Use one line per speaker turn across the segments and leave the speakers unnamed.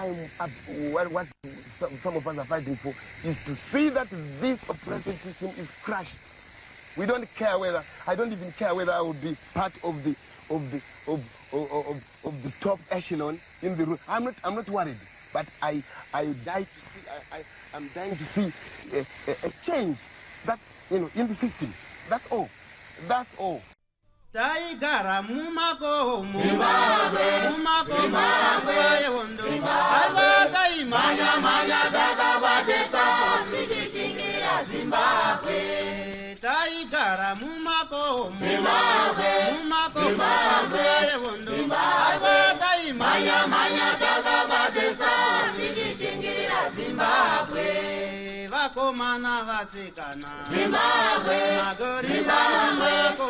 what some of us are fighting for is to see that this oppressive system is crushed. We don't care whether, I don't even care whether I would be part of the top echelon in the room. I'm not worried, but I'm dying to see a change that, in the system. That's all. That's all.
Taigara mumako Zimbabwe yondo alwaka imanya daga batesa tichichingira Zimbabwe taigara mumako Zimbabwe yondo alwaka imanya daga batesa tichichingira Zimbabwe vakomana vasikana Zimbabwe magorila mumako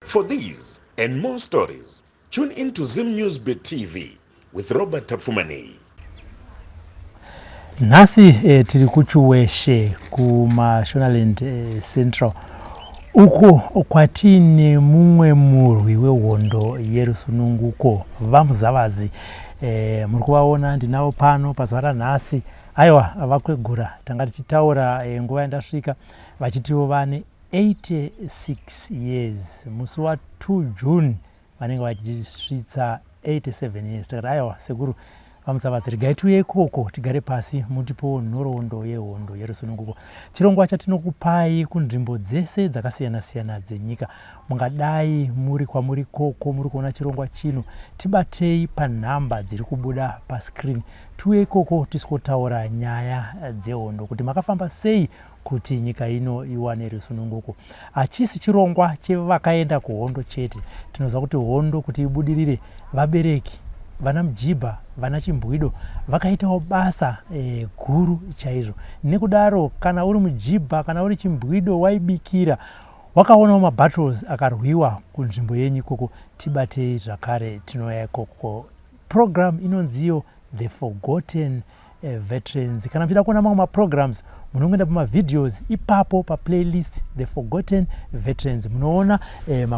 For these and more stories, tune in to Zim Newsbeat TV with Robert Tafumani.
Nasi tiri kuchuweshe kuma Shonaland Central uko kwatine mumwe murwi wehondo yerusununguko vamuzavazi muri kuvaona ndinawo pano pazuva ranhasi aiwa vakwegura tanga tichitaura nguva yandasvika vachitiwo vane 86 years musi wa2 June vanenge vachisvitsa 87 years takati aiwa sekuru vamuzavazi regai tiuye ikoko tigare pasi mutipowo nhoroondo yehondo yerusununguko chirongwa chatinokupai kunzvimbo dzese dzakasiyana-siyana dzenyika mungadai muri kwamuri koko muri kuona chirongwa chino tibatei panhamba dziri kubuda pascreen tiuye ikoko tisikotaura nyaya dzehondo kuti makafamba sei kuti nyika ino iwane rusununguko. Achisi chirongwa chevakaenda kuhondo chete. Tinoziva kuti hondo kuti ibudirire vabereki vana mujibha vana chimbwido vakaitawo basa guru chaizvo. Nekudaro kana uri mujibha kana uri chimbwido waibikira wakaonawo mabattles akarwiwa kunzvimbo yenyu ikoko tibatei zvakare tinouya ikoko. Program inonziyo The Forgotten Veterans. Kana mchida kuona mamwe programs munongenda pama videos ipapo pa playlist The Forgotten Veterans munoona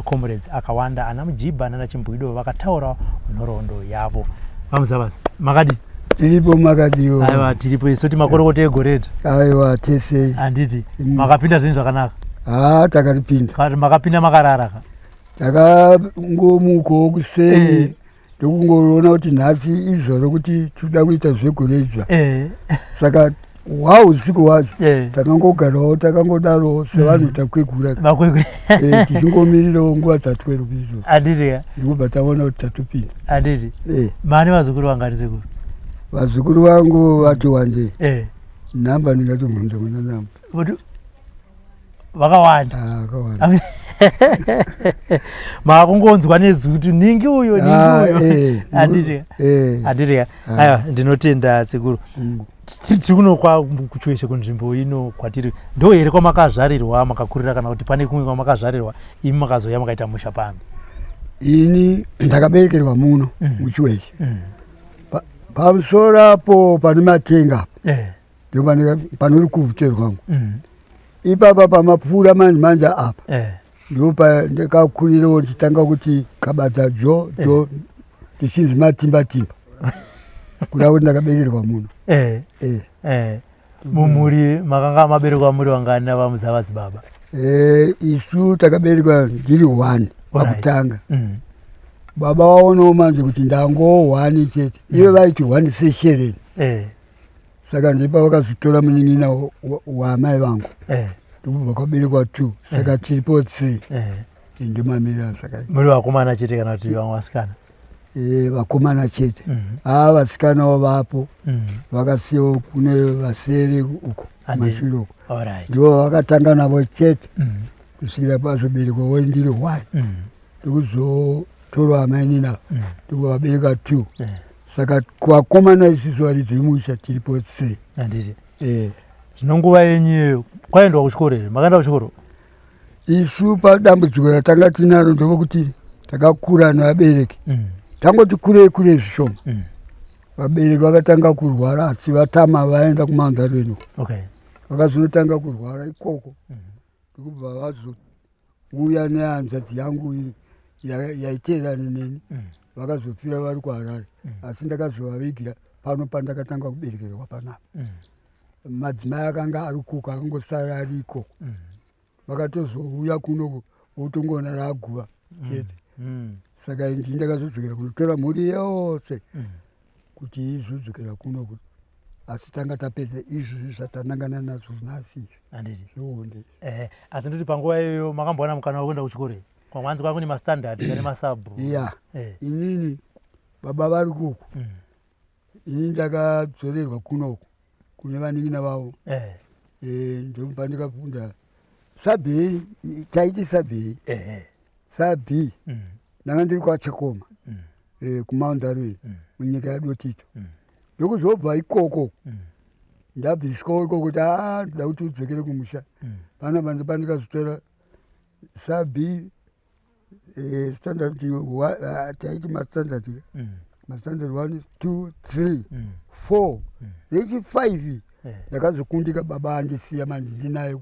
comrades akawanda ana mujibha nana chimbwido vakataura nhoroondo yavo. Vamuzavasi makadi
tiripo makadiyo.
Aiwa tiripo isoti makorokoto egoreti.
Aiwa tese.
Handiti makapinda zvinhu zvakanaka.
Takaripinda.
Kati makapinda makararaka.
Takangomuko kuseni. Ndokungorona kuti nhasi izvoro kuti toda kuita zvegoredzva. Saka usiku wacho takangogarawo takangodaro sevanhu takwegura. Tichingomirirawo nguva dzatwero izvo.
Handiti
ndikubva taona kuti tatopinda.
Handiti mani vazukuru vangari sekuru?
Vazukuru vangu vati wande. Namba ndingatomhunza kuna namba.
Vakawanda.
Vakawanda.
Makungonzwa nezwi kuti ningi uyo ningi uyo. Handiti aiwa ndinotenda sekuru. Tiri kuno kuchuweshe kunzvimbo ino kwatiri ndo here kwamakazvarirwa makakurira kana kuti pane kumwe kwamakazvarirwa imi makazoya makaita musha pano?
Ini ndakaberekerwa muno muchuweshe. Pamusoro apo pane matenga ndo panori kuvute rwangu. Ipapa pamapfuura manje apa ndo ndakakurirawo ndichitanga kuti kabata jo ndichinzi matimba kuda kuti ndakaberekerwa muno.
Mumuri makanga maberekwa muri wangani navamuzavazi baba?
Isu takaberekwa ndiri 1 pakutanga. Baba waonawo manje kuti ndango 1 chete. Ive vaiti 1 seshereni. Saka ndipo vakazvitora munin'ina wamai vangu. Ndipo vakaberekwa 2. Saka tiripo 3. Ndo mamirira zvakaita.
Muri vakomana chete kana kuti vamwe vasikana?
Vakomana chete. Vasikanawo vapo. Vakasiyawo kune vasere uko mashure uko. Ndivo vakatanga navo chete. Kusvikira pazoberekwawo ndiri 1. Ndikuzotorwa amaini navo. Ndipo vabereka 2. Saka kuvakomana isusu varidzi musha tiripo 3.
Handiti. Zvinonguva yenyu kwaendwa kuchikoro here? Makaenda kuchikoro?
Isu padambudziko ratanga tinaro ndokuti takakura nevabereki. Tangoti kure zvishoma. Vabereki vakatanga kurwara asi vatama vaenda kumaundarweni. vakazonotanga kurwara ikoko ndokubva vazouya nehanzvadzi yangu iyi yaiteerana neni vakazofira vari kuHarare asi ndakazovavigira pano pandakatanga kuberekerwa panapa. Madzimai akanga ari kuko akangosara ari ikoko vakatozouya kuno votongoona raaguva chete. Saka ndini ndakazodzokera kunotora mhuri yose kuti izodzokera kuno kuti asi tanga tapedza izvi zvatanangana nazvo nhasi
handiti
zvionde.
Asi ndoti panguva iyoyo makambowana mukana wekuenda kuchikoro kwamwanzi kwava kune mastandard kana masabhu?
Ya inini baba vari kuko inini ndakadzorerwa kunoko kune vanin'ina vavo ndokupa ndikafunda sabhei taiti sabhei sabhi ndanga ndiri kwaChekoma kuMaundarwe munyika yaDotito ndokuzobva ikoko ndabviswawo ikoko kuti ndida kuti udzokere kumusha panapa ndipandikazotora sabhi standard taiti mastandard 1 2 3 4 rechi 5 ndakazokundika baba andisiya manje ndinaye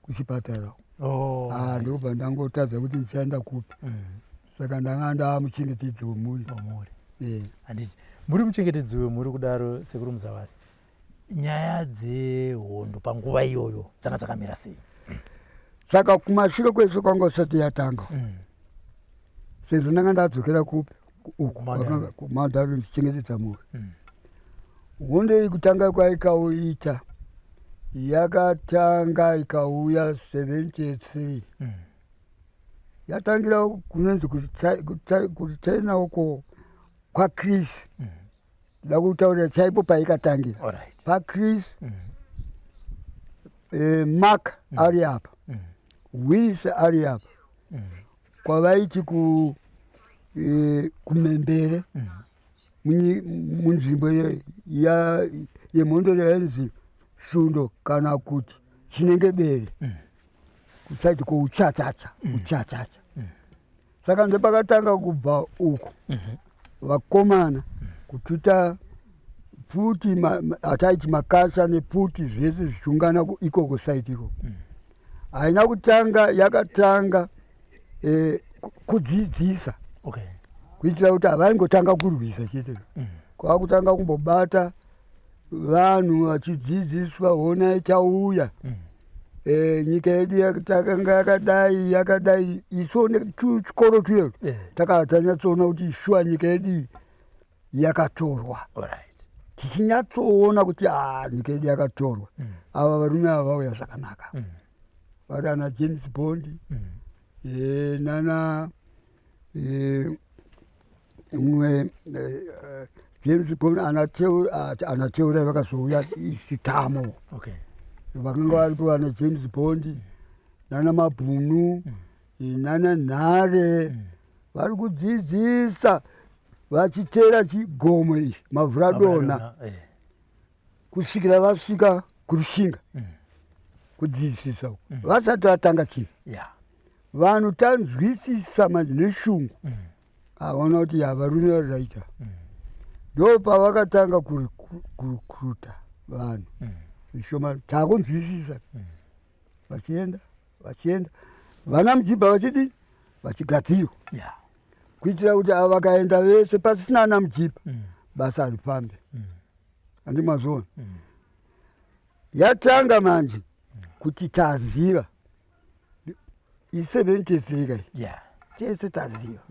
kuchipatara. Ndokubva ndangotadza kuti ndichaenda kupi. Saka ndanga ndamuchengetedzi wemhuri.
Handiti muri muchengetedzi wemhuri kudaro sekuru Muzavasi, nyaya dzehondo panguva iyoyo dzanga dzakamira sei?
Saka kumashure kwese kwanga kusati yatanga sezvo ndanga ndadzokera kupi kuMaundarwe ndichichengetedza mhuri. Hondo iyi kutanga kwaikaoita yakatanga ikauya 73 yatangira kunonzi kuti China uko kwaChris nda kutaurira chaipo paikatangira paChris Mark ari apa Willis ari apa kwavaiti kumembere munzvimbo yemhondo yainzi Sundo kana kuti chinenge bere kusaiti kwouchachacha uchachacha. Saka ndepakatanga kubva uko vakomana kututa pfuti ataiti makasha nepfuti zvese zvichungana ikoko saiti ikoko. Haina kutanga yakatanga kudzidzisa kuitira kuti havaingotanga kurwisa chete kwakutanga kumbobata vanhu vachidzidziswa hona ichauya nyika yedu yakanga yakadai iso nechikoro tuyo takatanyatsoona kuti shuwa nyika yedu yakatorwa tichinyatsoona kuti nyika yedu yakatorwa. Ava varume ava vauya zvakanaka vari ana James Bond nana umwe James Bond anateura vakazouya isitamo vakanga varipo vana James Bond nana Mabhunu nana Nhare vari kudzidzisa vachiteera chigomo izvi mavhuradona kusvikira vasvika kurushinga kudzidzisa vasati vatanga chinhu. Vanhu tanzwisisa manje neshungu avaona kuti varume vari raita ndo pavakatanga kurukuruta vanhu zvishoma takunzwisisa vachienda vana Mujibha vachidii vachigadzirwa kuitira kuti ava vakaenda vese pasina ana Mujibha basa harifambe. Handi mazona yatanga manje kuti taziva i73 kai tese taziva.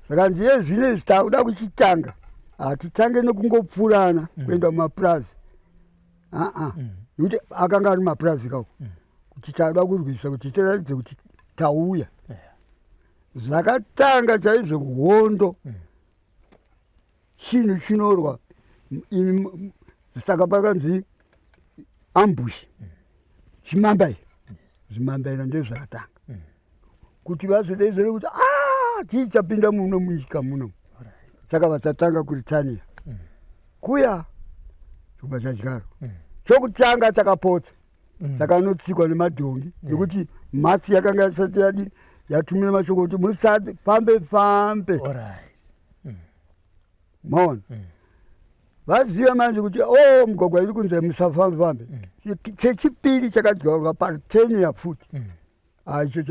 Saka ndiye zvinezvi takuda kuchitanga hatitange nekungopfurana kuenda mumapurazi nekuti akanga ari mapurazi kako kuti takuda kurwisa kuti tiratidze kuti tauya. Zvakatanga chaizvo hondo chinhu chinorwa saka pakanzi ambush chimambai zvimambaira ndezvakatanga kuti vazodedzere kuti tichapinda muno munyika muno. Saka vasatanga kuritania kuya chikuba chadyaro chokutanga chakapotsa saka anotsikwa nemadhongi nekuti mhatsi yakanga isati yadini yatumira mashoko kuti musati fambe maona vaziva manje kuti mugwagwa iri kunze musafambe chechipiri chakadyarwa pa10 yafuti icho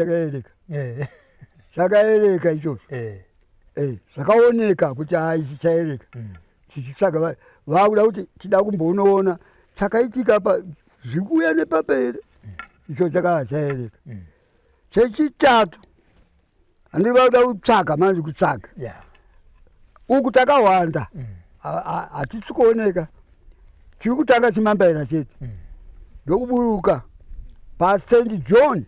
chakaereka ichocho zvakaoneka kuti ichi chaereka chichitsvaga vakuda kuti tida kumbonoona chakaitika zvikuuya nepapere icho chakaa chaereka chechitatu handiri vakuda kutsvaga manje kutsvaga uku takawanda hatisi kuoneka chiri kutanga chimambaira chete ndokuburuka paSt John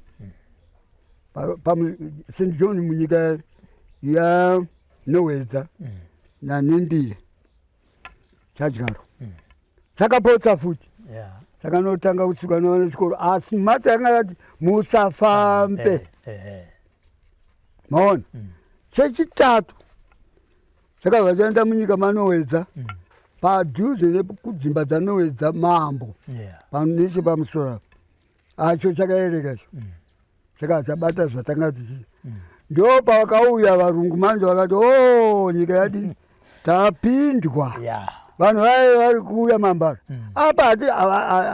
St John munyika yaNowedza naNembire chadyarwa chakapotsa futi chakanotanga kutsika noone chikoro asi matsi akangati musafambe maona chechitatu chakabva chaenda munyika maNowedza padhuze nekudzimba dzaNowedza mambo neche pamusoro acho chakaereka cho chakabva chabata zvatanga tichi ndo pavakauya varungu manje vakati nyika yadini tapindwa vanhu vaive vari kuuya mambara apa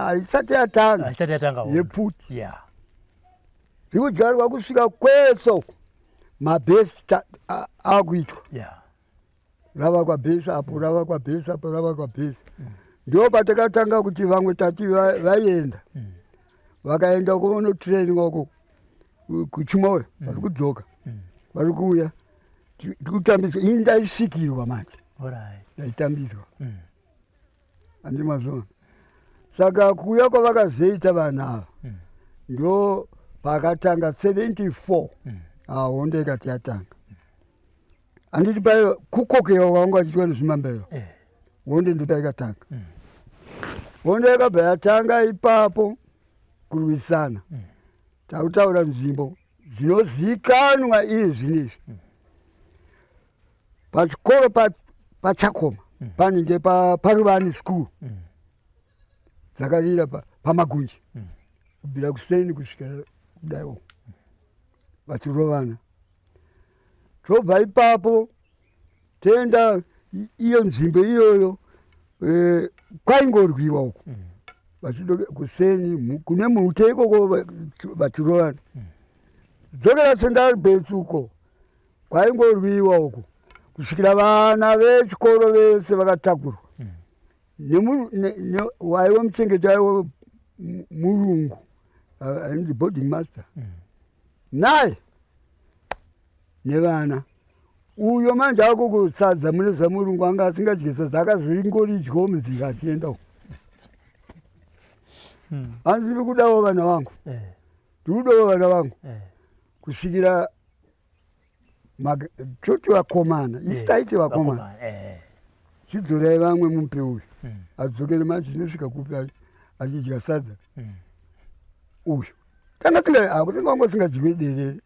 haisati yatanga yepfuti zvikudyarwa kusvika kweso mabhesi akuitwa ravakwa bhesi apo ravakwa bhesi apo ravakwa bhesi ndo patakatanga kuti vamwe tati vaienda vakaenda kuono training wako kuchimoyo vari kudzoka vari kuuya tikutambidzwa ini ndaisvikirwa manje ndaitambidzwa handi mazvona saka kuuya kwavakazoita vanhu ava ndo pakatanga 74 hondo ikati yatanga handiti pai kukokewa wangu achitwa nezvimambairo hondo ndo paikatanga hondo yakabva yatanga ipapo kurwisana takutaura nzvimbo dzinozikanwa iri zvinezvi pachikoro pachakoma panenge paruvani school dzakarira pamagunji kubvira kuseni kusvika kudaiwo vachirovana tobva ipapo tenda iyo nzvimbo iyoyo kwaingorwiwa uko vachidoke kuseni kune mute ikoko vachirovana dzokera St. uko kwaingorwiwa uko kusvikira vana vechikoro vese vakatakurwa waiwe muchengeti aiwe murungu ainzi boarding master naye nevana uyo manje akukusadza mune zamurungu anga asingadyisa dzakazvingorидyo munzira achienda uko hanzi ndiri kudawo vana vangu ndikudawo vana vangu kusvikira toti vakomana isi taiti vakomana chidzorai vamwe mupe uyu adzokere manje zvinosvika kupi achidya sadza uyu tanga kunge singadyiwe derere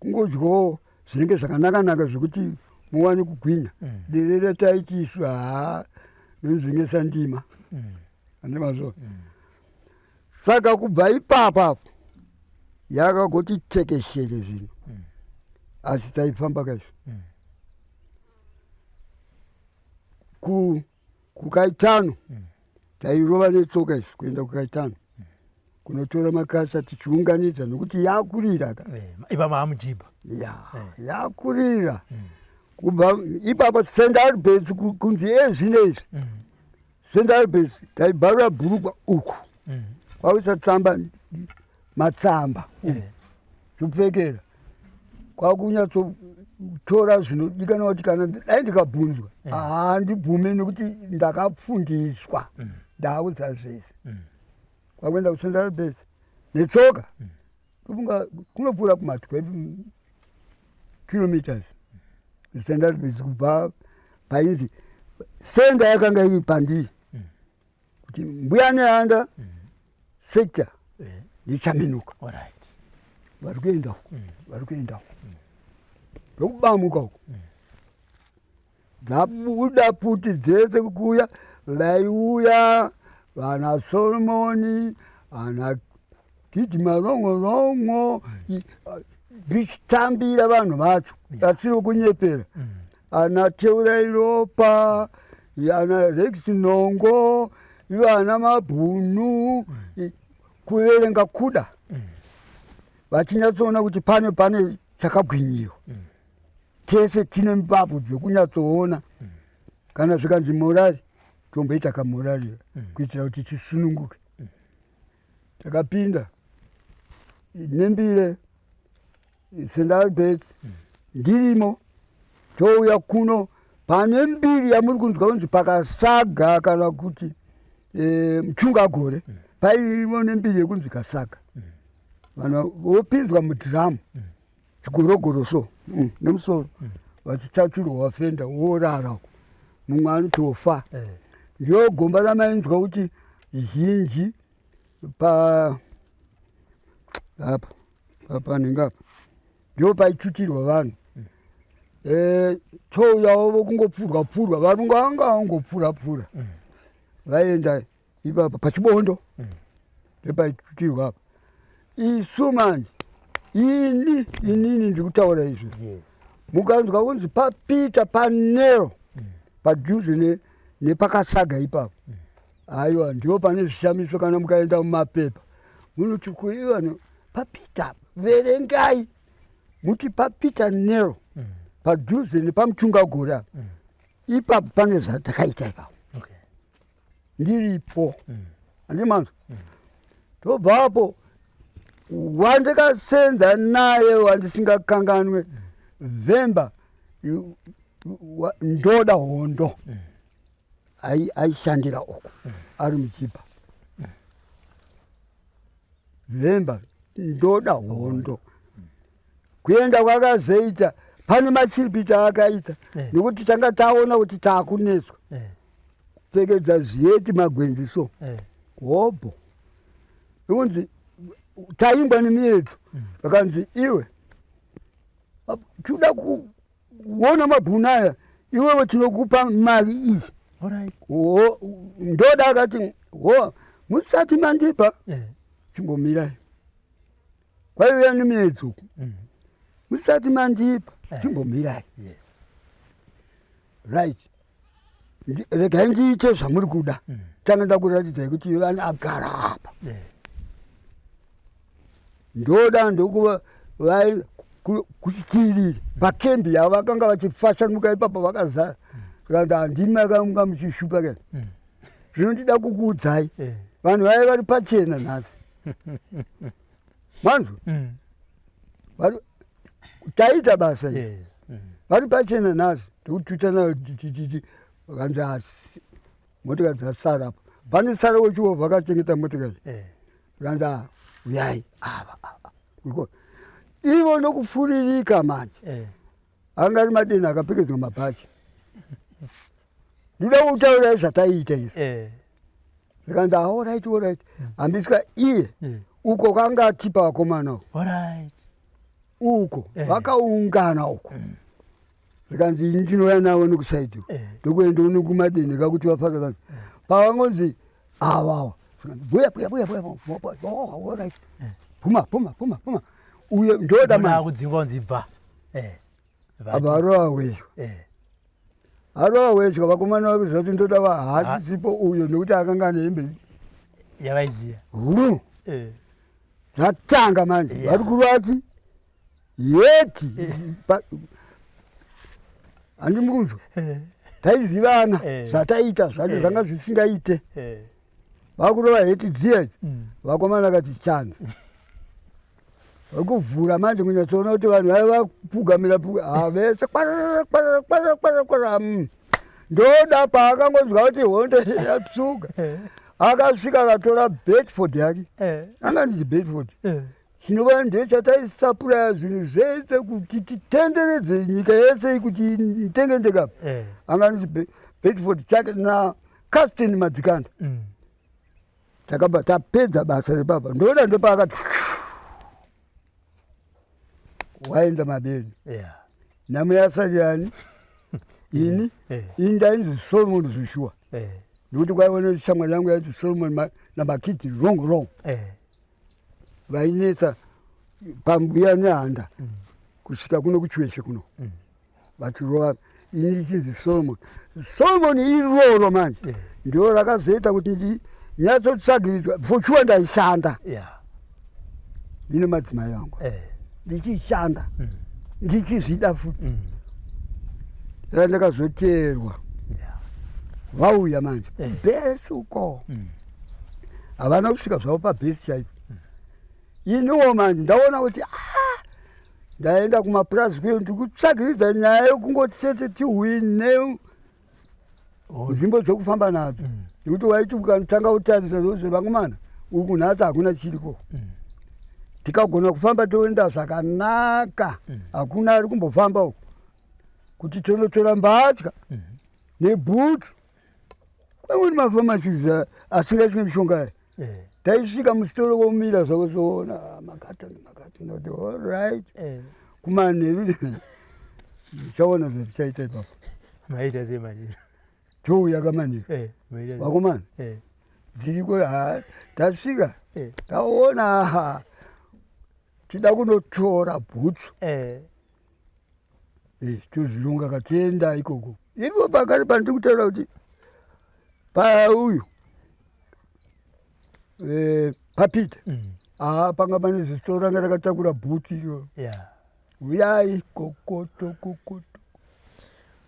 kungodyawo zvinenge zvakanaka-naka zvekuti muwane kugwinya derere taiti isu nezvinge sandima handi mazvo saka kubva ipapapo yakagoti tekeshere zvino asi taifamba kaizvo kukaitano tairova netsoka izvi kuenda kukaitano kunotora makasa tichiunganidza nokuti yakurira
ipamahamujibha
yakurira kubva ipapo St. Albans kunzi ezvinezvi St. Albans taibharura bhurukwa uku kwakuisa tsamba matsamba zvopfekera kwakunyatsotora zvinodikanwa kuti kana dai ndikabvunzwa handibvume nekuti ndakapfundiswa ndaudza zvese kwakuenda kuSt. Albans netsoka kunopfuura kuma12 kilometers kuSt. Albans kubva painzi senda yakanga iri pandiri kuti mbuya nehanda sector ndichaminuka vari kuenda uko ndokubamuka uko dzabuda pfuti dzese kukuya vaiuya vana Solomoni vana Gidi Marongo ndichitambira vanhu vacho asiri kunyepera ana Teura Iropa yana Rex Nongo, ivana mabhunu, kuverenga kuda. Vachinyatsoona kuti pane chakagwinyiwa. Tese tine mbabvu dzekunyatsoona. Kana zvikanzi morari, tomboita kamorari kuitira kuti tisununguke. Takapinda nembire St. Albert's ndirimo touya kuno pane mbiri yamuri kunzwa kunzi pakasaga kana kuti Mchungagore paimo nembiri yekunzi Kasaga. Vanhu vopinzwa mudhiramu chigorogoro so nemusoro vachichaturwa wafenda worara mumwe anotofa. Ndio gomba ramainzwa kuti zhinji apa ningapa ndio paitutirwa vanhu. Touyawo kungopfurwa varungu anga angopfura vaenda ipapa pachibondo ndepaitutirwa apa. Isu manje inini ndikutaura izvi mukanzwa kunzi papita panero padhuze nepakasaga ipapo aiwa ndio pane zvishamiso. Kana mukaenda mumapepa munoti kuivanhu papita verengai muti papita nero padhuze nepaMchungagore apa ipapo pane zvatakaita ipapo ndiripo handimanzwa. Tobvapo wandikasenza naye wandisingakanganwe Vemba Ndoda Hondo aishandira uko ari muchipa. Vemba Ndoda Hondo kuenda kwakazoita pane machiripita akaita nekuti tanga taona kuti taakunetswa pfekedza zviyeti magwenzi so hobho kunzi taingwa nemiedzo vakanzi iwe tuda kuona mabhunu aya iwewe tinokupa mari iyi. Ndoda akati musati mandipa chimbomirai kwaiuya nemiedzo musati mandipa chimbomirai right regai ndiite zvamuri kuda tanga ndakuratidzai kuti vana agara apa. Ndoda ndokuva kuchitiriri pakembi yavakanga vachifashanuka ipapo vakazara kana handimi akamuka muchishupa kana zvino ndida kukuudzai vanhu vaiva vari pachena nhasi mwanzo taita basa vari pachena nhasi ndokututana vakanzi asi motikari dzasara apa pane sara wechihovha vakachengeta motikari vakanzi uyai ava ivo nokufuririka manje angari madeni akapfekedzwa mabhachi. Ndida kutaurai zvataita izvi zikanzi alright hambiswa iye uko kanga atipa vakomana uko vakaungana uko zikanzi ini ndinouya navo nokusaidiwa ndokuenda nokumadeni kakuti vafaka pavangonzi avawa buya puma uye ndoda
makudzingwa
arova wezva vakomana vakuziva kuti ndoda vahasisipo uyo nekuti akanga nehembe
yavaiziya
dzatanga manje vari kurati yeti handimunzwa taizivana zvataita zvacho zvanga zvisingaite vakurova heti dziya vakomana kati chanzi vakuvhura manje kunyatsoona kuti vanhu vaivapfugamira vese kwara ndoda paakangonzwa kuti hondo yapsuka akasvika akatora Bedford yake anga ndichi Bedford chinova ndechataisapuraya zvinhu zvese kuti titenderedze nyika yese kuti itengendekapa anga ndichi Bedford chake na Castin Madzikanda takabva tapedza basa repapa ndoda ndopaakati waenda mabeni nhamo yasati yani ini ndainzi Solomon Joshua nekuti kwaiona shamwari yangu yaiti Solomon namakiti wrong vainetsa pambuya nehanda kusvika kuno kuchiweshe kuno vachirova ini chinzi Solomon. Solomon iroro manje ndio rakazoita kuti nyatsotsvagiridzwa pfuchuwa ndaishanda ine madzimai vangu ndichishanda ndichizvida futi ndakazoteerwa vauya manje bhesi uko havana kusvika zvavo pabhesi chaipo iniwo manje ndaona kuti ndaenda kumapurazi kweyo ndikutsvagiridza nyaya yekungoti chete tihwine nzvimbo dzokufamba nadzo nekuti waiti ukatanga kutarisa zose vangomana uku nhasi hakuna chiriko tikagona kufamba toenda zvakanaka hakuna ari kumbofamba uku kuti tonotora mbatya nebhutu kwamweni mafamasiza asingatine mishonga taisvika musitoro komira zvakozoona makatoni kuti allright kumanheru ndichaona zvatichaita ipapo
maita semanheru
touya kamanheru vakomana dziriko tasvika taona tida kunotora bhutsu tozvironga katenda ikoko ipo pakati pandiri kutaura kuti pauyu papita panga pane zisitoro ranga rakatakura bhuti iyo uyai kokoto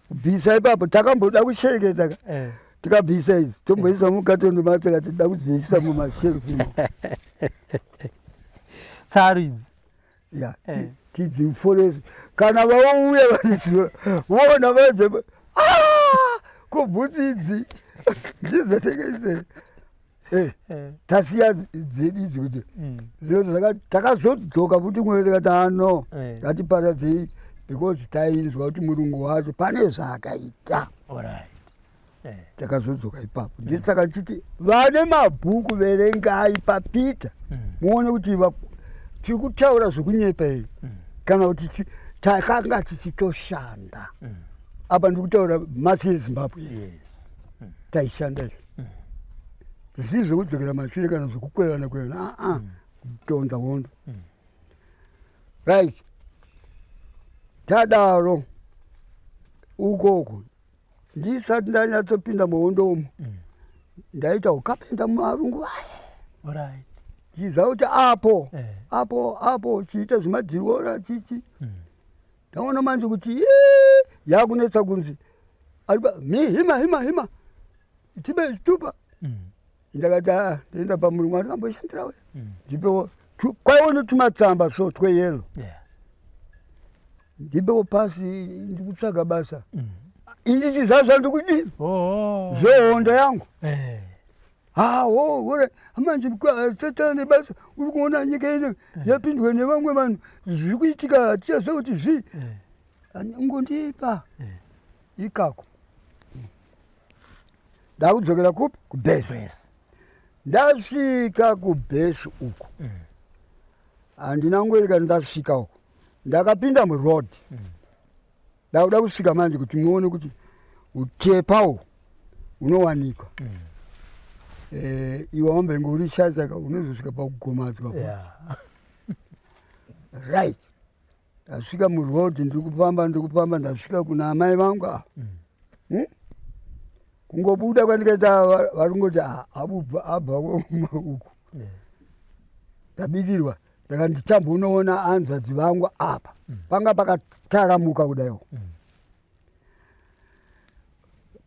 kubvisa ipapo takamboda kushereketa tikabvisa idzi tomboisa mukatondo mateka tida kudziisa mumasherufu
tsaru idzi
tidziforesi kana vauya vachiziva vona vaje kubhutsi idzi ndizotengeisei tasiya dzedu idzi kuti takazodzoka futi mwe tikati ano ngatiparadzei because tainzwa kuti murungu wacho pane zvaakaita takazodzoka ipapo ndisaka ndichiti vane mabhuku verengai papita muone kuti tiri kutaura zvekunyepa iyi kana kuti takanga tichitoshanda apa ndiri kutaura masi yezimbabwe taishanda izvi zvisii zvekudzokera mashure kana zvekukwerana kwerana kutonza hondo right tadaro ukoko ndisati ndanyatsopinda muhondomo ndaita ukapinda mumarungu
aya
chiziva kuti apo chiita zvemadhiriora chichi ndaona manje kuti yakunetsa kunzi hima tibe chitupa ndakati ndaenda pamurungu andikamboshandirawe ndipewo kwaione tumatsamba so tweyelo ndipewo pasi ndikutsvaga basa indichiziva zvandikudini zvehondo yangu ore manje satana nebasa uri kuona nyika ino yapindwa nevamwe vanhu zviri kuitika hatichaziva kuti zvii ngondipa ikako ndakudzokera kupi kubhesi ndasvika kubhesi uko handina ngwereka ndasvika uko ndakapinda muroad ndakuda kusvika manje kuti muone kuti utepawo unowanikwa iwe wambenge uri shazaka unozosvika pakugomadzwa right ndasvika muroad ndikupamba ndasvika kuna amai vangu kungobuda kwandikaita varungoti abva uku ndabidirwa ndakanditambo unoona hanzvadzi vangu apa panga pakataramuka kudaiwo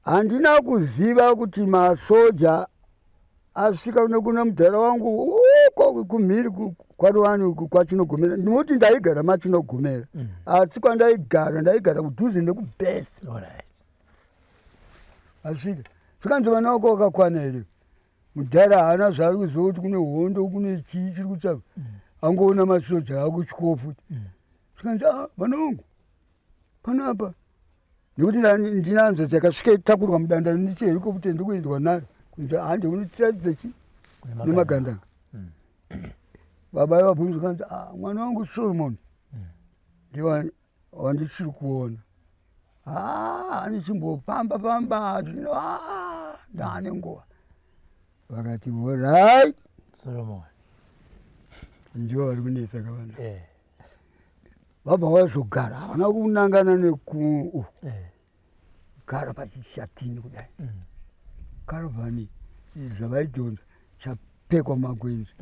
handina kuziva kuti masoja asvika nekuna mudhara wangu uko kumhiri kwaruwani kwachinogomera nokuti ndaigara machinogomera asi ndaigara kudhuze nekubhesi asvika zvikanzova naoko wakakwana here mudhara haana zvaari kuziva kuti kune hondo kune chii chiri kutsvaga angoona masoja akutywo futi zvikanzi vana vangu panapa nekuti ndinanzva dzakasvika takurwa mudanda ndichiherikoputa ndikuendwa nayo kunzi handi unotiratidza chi nemagandanga baba vabvunza kanzi mwana wangu Solomon ndiwa wandichiri kuona handichimbopamba zvino ndaane nguva vakati alright
Solomon
ndiwo vari kunetsa kavana vabva vazogara havana kunangana ndakagara pachishatini kudai karavhani zvavaijonza chapekwa magwenzi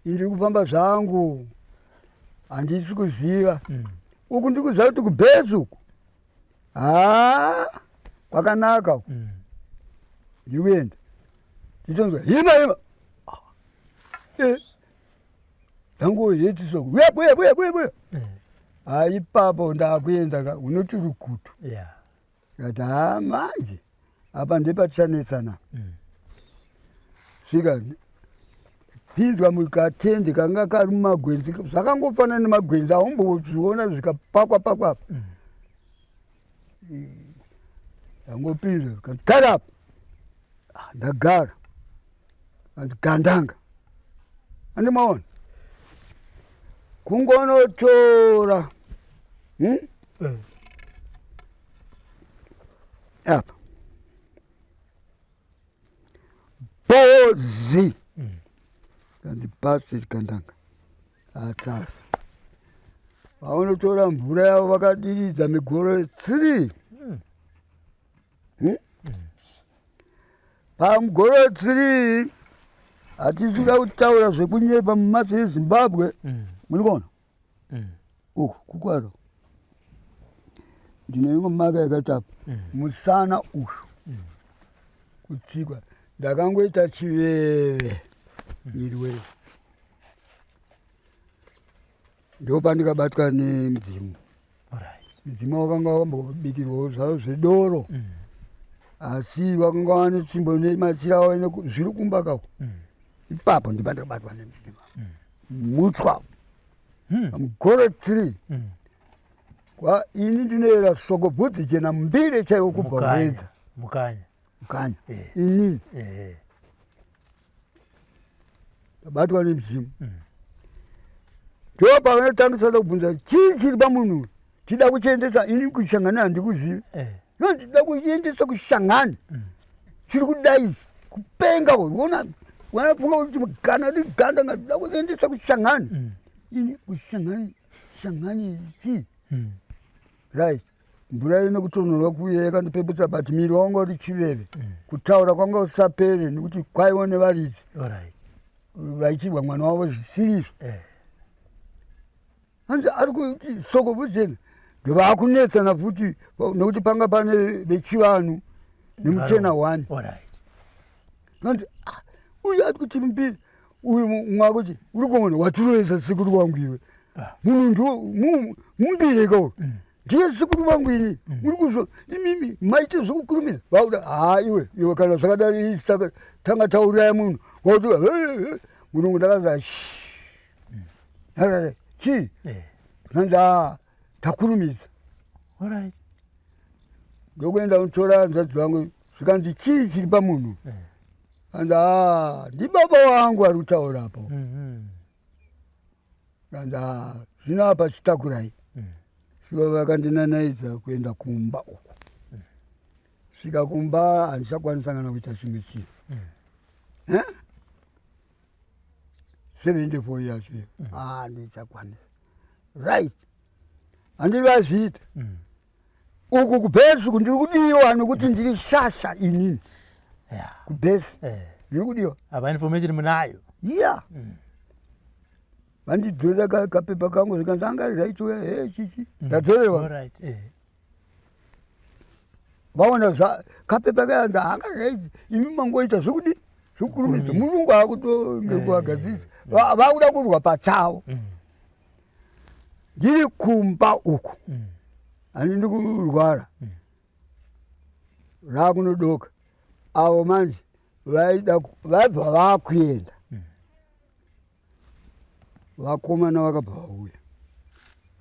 ndiri kufamba zvangu handisi kuziva uku ndiri kuziva kuti kubhezi uku kwakanaka uku ndiri kuenda nditonzwa hima dzangu hetisoku buya ipapo ndakuenda unoti rukutu kati manje apa ndepatichanetsana svika pinzwa mukatende kanga kari mumagwenzi zvakangofanana nemagwenzi aumbozviona zvikapakwa apa ndangopinzwa kati gara apa ndagara kati gandanga andimaona kungonotora apa bozi kandi pasi gandanga atasa vaunotora mvura yavo vakadiridza migoro 3 pamugoro 3 hatisuda kutaura zvekunyepa mumatsi ezimbabwe muri kuona uku kukwaro ndine maka yakati apa musana uyu kutsikwa ndakangoita chiveve mwiri wese ndopandikabatwa nemudzimu mudzimu wakanga wambobikirwawo zvavo zvedoro asi vakanga vane tsvimbo nemachira zviri kumbakako ipapo ndipandikabatwa nemudzimu mutswa mugoro 3 kwa ini ndinoera soko bvudzi chena mbiri chaiwo kubva kuedza mukanya inini ndabatwa nemudzimu ndo pavanotangisana kubvunza chii chiri pamunhu tida kuchiendesa ini kushangani handikuzivi ndida kuchiendesa kushangani chiri kudai kupenga ona wanafunga kuti mugana ndiganda ngatida kuendesa kushangani ini kushangani chii right mvura ino kutonhorwa kuuya yakandipeputsa but miri wanga uri chiveve kutaura kwanga usapere nekuti kwaiwo nevaridzi vaichirwa mwana wavo zvisirizvo hanzi ari kuti soko vujena ndovaakunetsana futi nekuti panga pane vechivanhu nemuchena 1 hanzi uyu ari kuti mbiri uyu mumwe kuti uri kuona watiroesa sikuru wangu iwe munhu mumbireka uyu ndiye sikuru wangu ini uri kuzvo imimi maite zvokukurumidza vauda iwe kana zvakadari saka tanga tauraya munhu wauti mulungu ndakaza chii nanzi takurumidza ndokuenda unotora hanzvadzi vangu zvikanzi chii chiri pamunhu kanzi ndibaba wangu ari kutaurapo kanzi zvino apa chitakurai sviva vakandinanaidza kuenda kumba uku svika kumba handisakwanisangana kuita chimwe chinhu 74 years handisakwanisa right handiri vazviita uku kubhesi uku ndiri kudiwa nekuti ndiri shasha inini kubhesi ndiri kudiwa
apa information munayo
vandidzoza kapepa kangu zvikanzi angari raitoya chichi ndadzorerwa vaona kapepa kayanzi angari raiti imi mangoita zvekudi zvokurumidza mulungu akutongekuagadzisa vakuda kurwa pachavo ndiri kumba uku handindi kurwara rakunodoka avo manje vaibva vakuenda vakomana vakabva vauya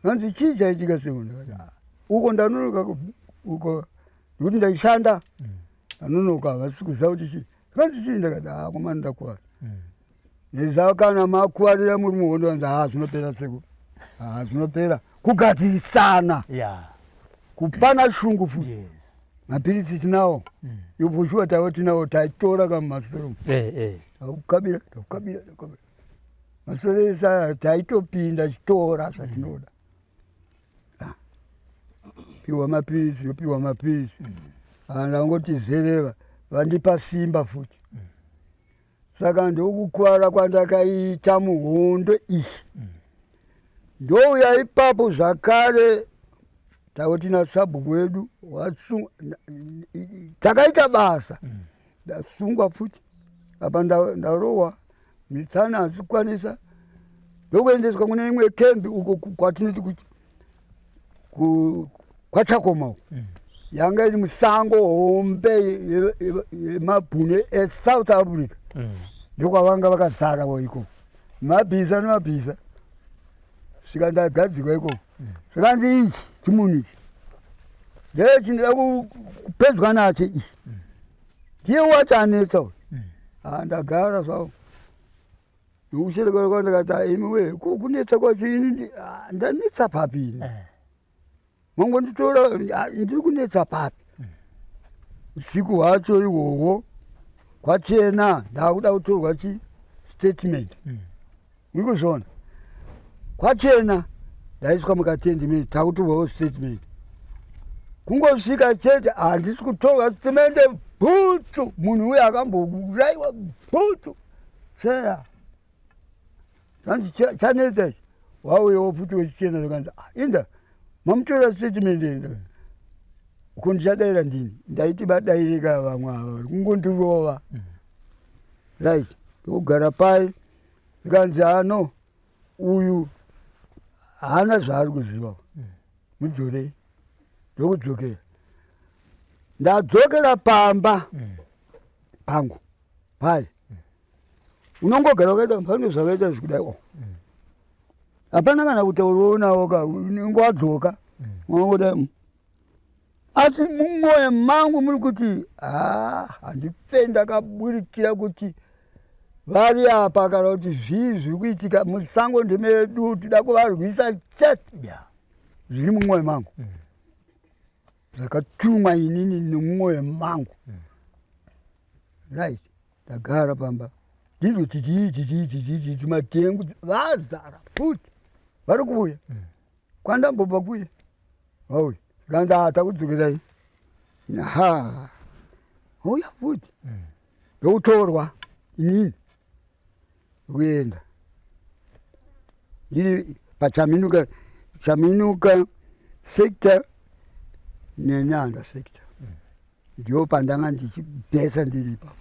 hanzi chii chaitika sekunde uko ndanonoka uko nekuti ndaishanda ndanonoka havasi kuziva kuti chii hanzi chii ndakati komana ndakuwara nezava kana makuwarira muri muhondo hanzi zvinopera seku zvinopera kugadzirisana kupana shungu futi mapirisi tinawo ivushuwa taiwo tinawo taitora kamumasitoro akukabira masitoro esa taitopinda chitora zvatinoda piwa mapirisi yopiwa mapirisi ndangoti zereva vandipa simba futi. Saka ndokukwara kwandakaita muhondo ishi. Ndouya ipapo zvakare tauti nasabhuku wedu takaita basa ndasungwa futi apa ndarowa mitsana asikwanisa ndokuendeswa kune imwe kembi uko kwatinoti kuti kwaChakoma uko yanga iri musango hombe yemabhune eSouth Africa ndokwavanga vakazara iko mabhiza nemabhiza svika ndagadzikwa ikoko zvikanzi ichi chimunisi ndechindida kupedzwa nacho ichi ndiye wati anetsa uyu ndagara zvavo ndokusherekwa ndakati imiwe kunetsa kwacho ini ndanetsa papi ini mangonditora ndiri kunetsa papi usiku hwacho ihwohwo kwachena ndakuda kutorwa statement uri kuzviona kwachena ndaiswa mukatendi mini takutorwawo statement kungosvika chete handisi kutorwa statement bhutsu munhu uye akambouraiwa bhutsu seya kanzi chanetsa ichi wauyewo futi wechichena zvakanzi inda mamutora statement enda uko ndichadayira ndini ndaiti badayirika vamwe ava vari kungondirova right ndokugara pai zvikanzi ano uyu haana zvaari kuziva mudzorei ndokudzokera ndadzokera pamba pangu pai unongogara wakaita mufano zvakaita zvikudai hapana kana kutaurawo nawo ka unenge wadzoka unongodai asi mumwoyo mangu muri kuti handipe ndakaburikira kuti vari apa kana kuti zvii zviri kuitika musango ndemedu tida kuvarwisa chete zviri mumwoyo mangu zvakatumwa inini nemumwoyo mangu right ndagara pamba ndizoti tii matengu vazara futi vari kuuya kwandambobva kuya auya zvikanzi takudzokerai uya futi ndokutorwa inini kuenda ndiri pachaminuka sector nenyanda sector ndio pandanga ndichibhesa ndiri ipapo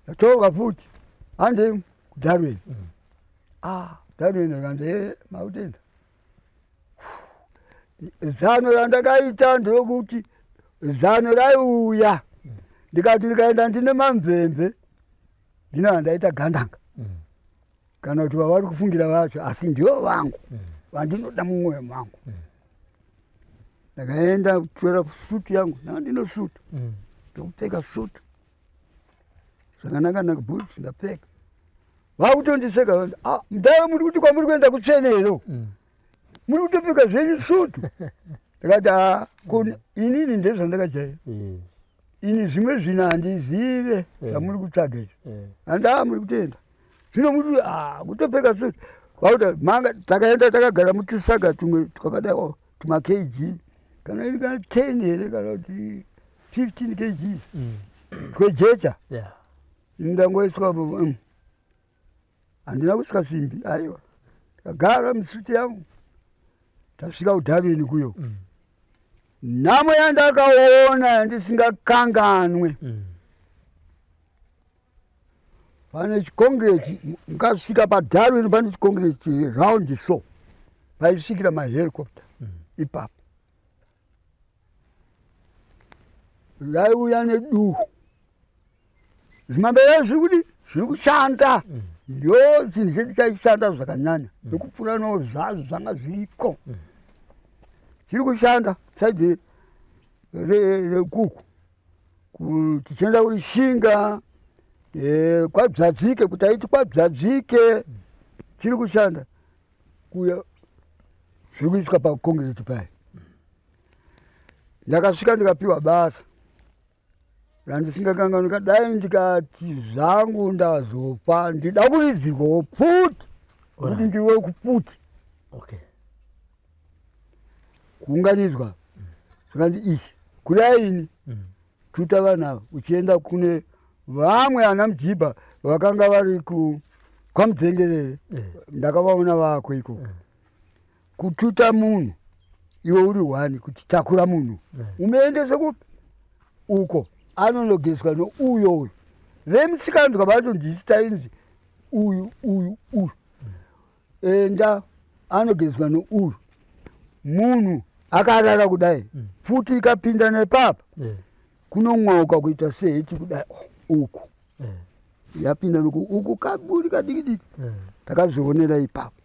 ndatorwa futi hande kuDarwin Darwin akandi mautenda zano randakaita ndokuti zano raiuya ndikati ndikaenda ndine mamvemve ndina handaita gandanga kana kuti vavari kufungira vacho asi ndivo vangu vandinoda mumwoyo mangu ndakaenda kutora sutu yangu ndino sutu ndokupfeka sutu zvakanaka bhutsu ndapfeka vakutondiseka mudava muri kuti kwamuri kuenda kutsvenero muri kutopfeka zvenyu sutu ndakati inini ndezvandakajaira ini zvimwe zvino handizive zvamuri kutsvaga izvo muri kutoenda zvino muri kutopfeka sutu vakuti manga takaenda takagara mutisaga tumwe twakadai tumakg kana iri kana 10 here kana kuti 15 kg twejecha ndangoiswa handina kusvika simbi aiwa ndakagara musuti yangu tasvika kuDarwin kuyo nhamo yandakaona yandisingakanganwe pane chikongreti mukasvika paDarwin pane chikongreti round so paisvikira mahelicopter ipapo raiuya neduhu zvimambere zviri kushanda ndo chinhu chedu chaishanda zvakanyanya nekupfuura nawo zvazvo zvanga zviriko chiri kushanda saidhi rekuku tichienda kurishinga kwabzadzike kuti aiti kwabzadzike chiri kushanda kuya zviri kuiswa pakongreti paya ndakasvika ndikapiwa basa randisingakanganika dai ndikati zvangu ndazopa ndida kuridzirwawo pfuti kuti ndiwe kuputi kuunganidzwa zvakanzi ichi kuraini tuta vana uchienda kune vamwe ana Mujibha vakanga vari kwaMudzengerere ndakavaona vako iko kututa munhu iwe uri wani kuti takura munhu umeendese kupi uko anonogeswa nouyo uyu vemusikandwa vacho ndisitainzi uyu enda anogeswa nouyu munhu akarara kudai futi ikapinda nepapa kunomwauka kuita seheti kudai uku yapinda noku uku kaburi kadikidiki takazvionera ipapo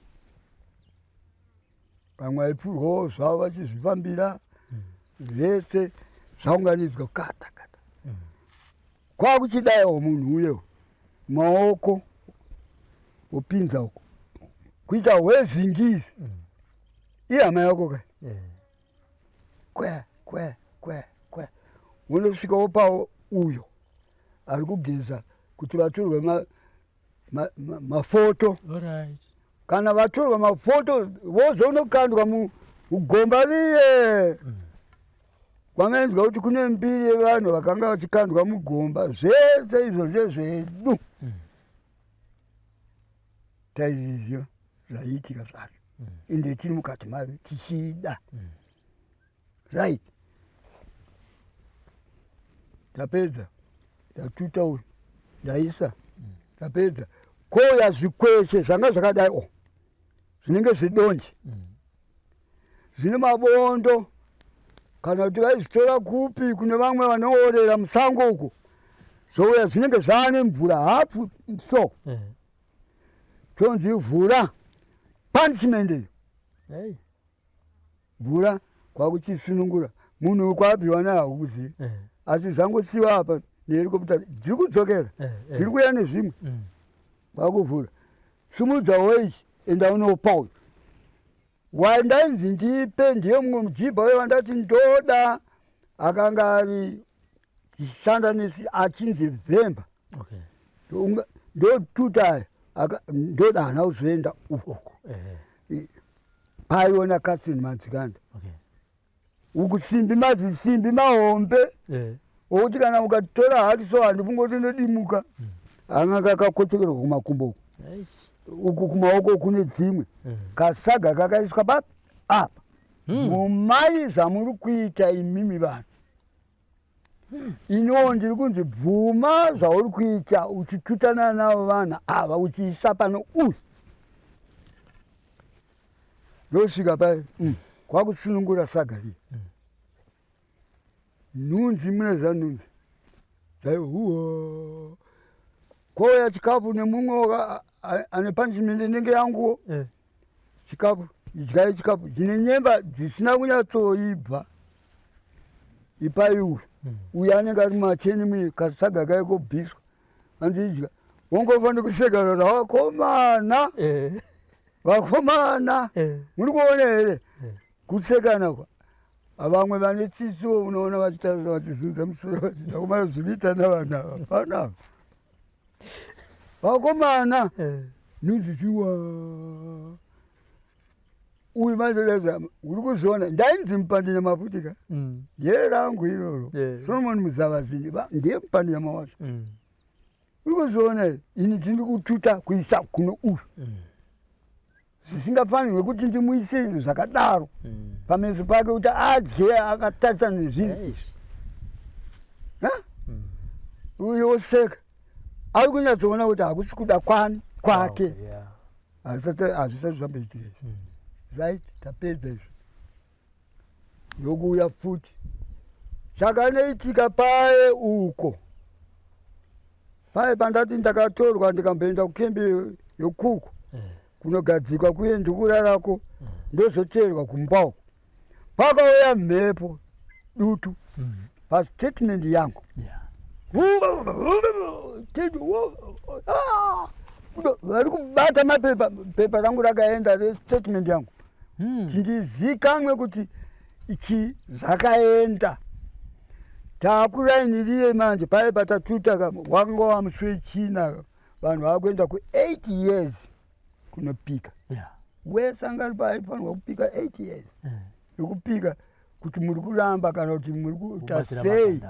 vamwe vaipfurwawo zvavo vachizvifambira zvese zvaunganidzwa kata kwakuchidaiwo munhu uyewo maoko upinza uko kuita hwezingizi ihama yako ka kwe unosvika wopawo uyo ari kugeza kuti vatorwe mafoto kana vatorwa mafoto vozonokandwa mugomba riye kwamenzwa kuti kune mbiri yevanhu vakanga vachikandwa mugomba zvese izvo ndezvedu taizviziva zvaiitika zvacho ende tiri mukati mavo tichida right tapedza tatuta uyu ndaisa tapedza koya zvikweshe zvanga zvakadai zvinenge zvidonje zvine mabondo kana kuti vaizvitora kupi kune vamwe vanoorera musango uko zvouya zvinenge zvaane mvura hafu so tonzi vhura punishment iyo mvura kwakuchisunungura munhu kwapiwa nahauzi asi zvangosiwa apa nehelikopta dziri kudzokera dziri kuya nezvimwe kwakuvhura sumudza weichi enda unopa uyu wandainzi ndipe ndiye mumwe Mujibha uye wandati ndoda akanga ari chishanda nesi achinzi Vhemba ndotuta ndoda hana kuzoenda uko paiona Catherine Manzikanda uku simbi mahombe okuti kana mukatora haki so handipungoti nodimuka anga kakakochekerwa kumakumbo uku kumaoko kune dzimwe kasaga kakaiswa papi apa mumai zvamuri kuita imimi vanhu ino ndiri kunzi bvuma zvauri kuita uchitutana navo vanhu ava uchiisa pano uyu ndosvika pai kwakusunungura saga riya nhunzi muneza nhunzi dzaihuwa koya chikafu nemumwe ane punishment inenge yanguwo chikafu idyai chikafu dzine nyemba dzisina kunyatsoibva ipai uyu anenge ari macheni kasaga kaikobviswa andiidya wongofanira kushekera vakomana muri kuona here kusekana kwa vamwe vane tsitsiwo unoona vachitaura vachizunza musoro vachida kumazivita navanhu ava panavo vakomana nhudzichiwa uyu mandodaza uri kuzviona ndainzi Mupandinya Maputika ndiye rangu iroro Solomon Muzavazini ndiye Mupandinya wacho uri kuzviona ini ndiri kututa kuisa kuno uyu zvisingafanirwe kuti ndimuise izvo zvakadaro pameso pake kuti adye akatarisa nezvinhu uyo oseka ari kunyatsoona kuti hakusi kuda kwake hazvisati zvamboitira izvo right tapedza izvo ndokuuya futi chakanoitika paye uko paye pandati ndakatorwa ndikamboenda kukembe yokuku kunogadzikwa kuye ndikurarako ndozoteerwa kumba uko pakauya mhepo dutu pastatement yangu vari kubata mapepa rangu rakaenda restatement yangu tindizikanwe kuti ichi zvakaenda taakurainiriye manje paye patatuta wanga wamuswechina vanhu vakuenda ku8 years kunopika wese angari paifanirwa kupika 8 years yokupika kuti muri kuramba kana kuti muri kuita sei.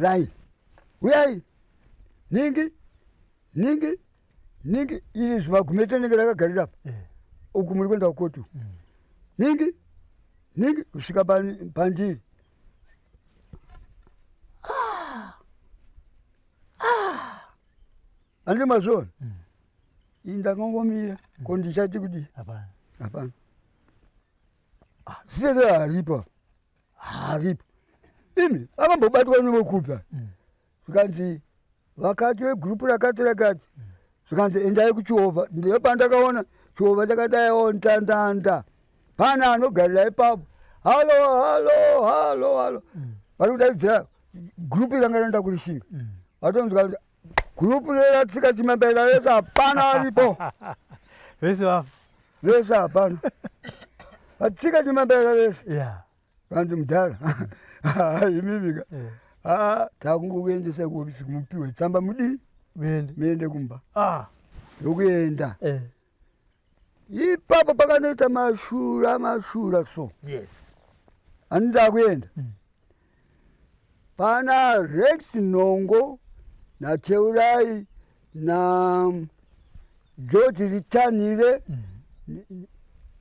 Rai uyai ningi ili zimagumetenenge rakagarira apa uku muri kuenda kukotu ningi kusvika pandiri andi mazona indakangomira ko ndichati kuti hapana zisere haripo imi akambobatwa nevokupa zvikanzi vakati vegurupu rakati zvikanzi endai kuchihovha. Ndiyo pandakaona chihovha chakadaiwo ntandanda pana anogarira ipapo halo vari kudaidzira gurupu iranga renda kurishinga vatonzwa gurupu reratsika chimembeera vese hapana aripo vese hapana vatsika chimembeera vese kanzi mudhara imivika takungokuendesa kuofisi kumupiwe tsamba mudii muende kumba yokuenda ipapo pakanoita mashura so anida kuenda pana Rex Nhongo naTeurai na George Ritanire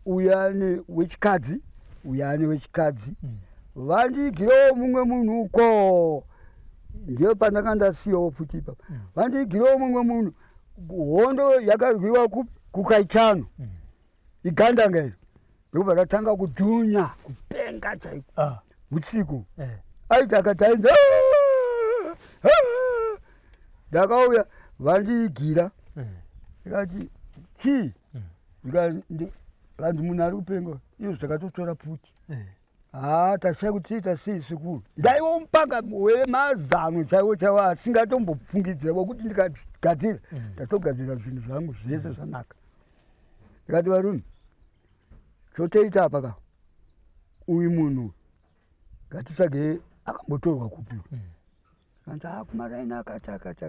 uyani wechikadzi vandigirewo mumwe munhu uko ndiyo pandakandasiyawo futi ipapo vandigirewo mumwe munhu hondo yakarwiwa kukaitano igandanga iro ndokubva ratanga kudhunya kupenga chaiko usiku aiti akatainza ndakauya vandiigira ikati chii vantu munhu ari kupenga iyo zvakatotora puti tasiya kutiita sei sikuru ndaiwo mupanga wemazano chaiwo asingatombopfungidzira wokuti ndikagadzira ndatogadzira zvinhu zvangu zvese zvanaka. Ndikati varume chotoita apa ka uyu munhu ngatitsvage akambotorwa kupiwa kanzi kumaraini akati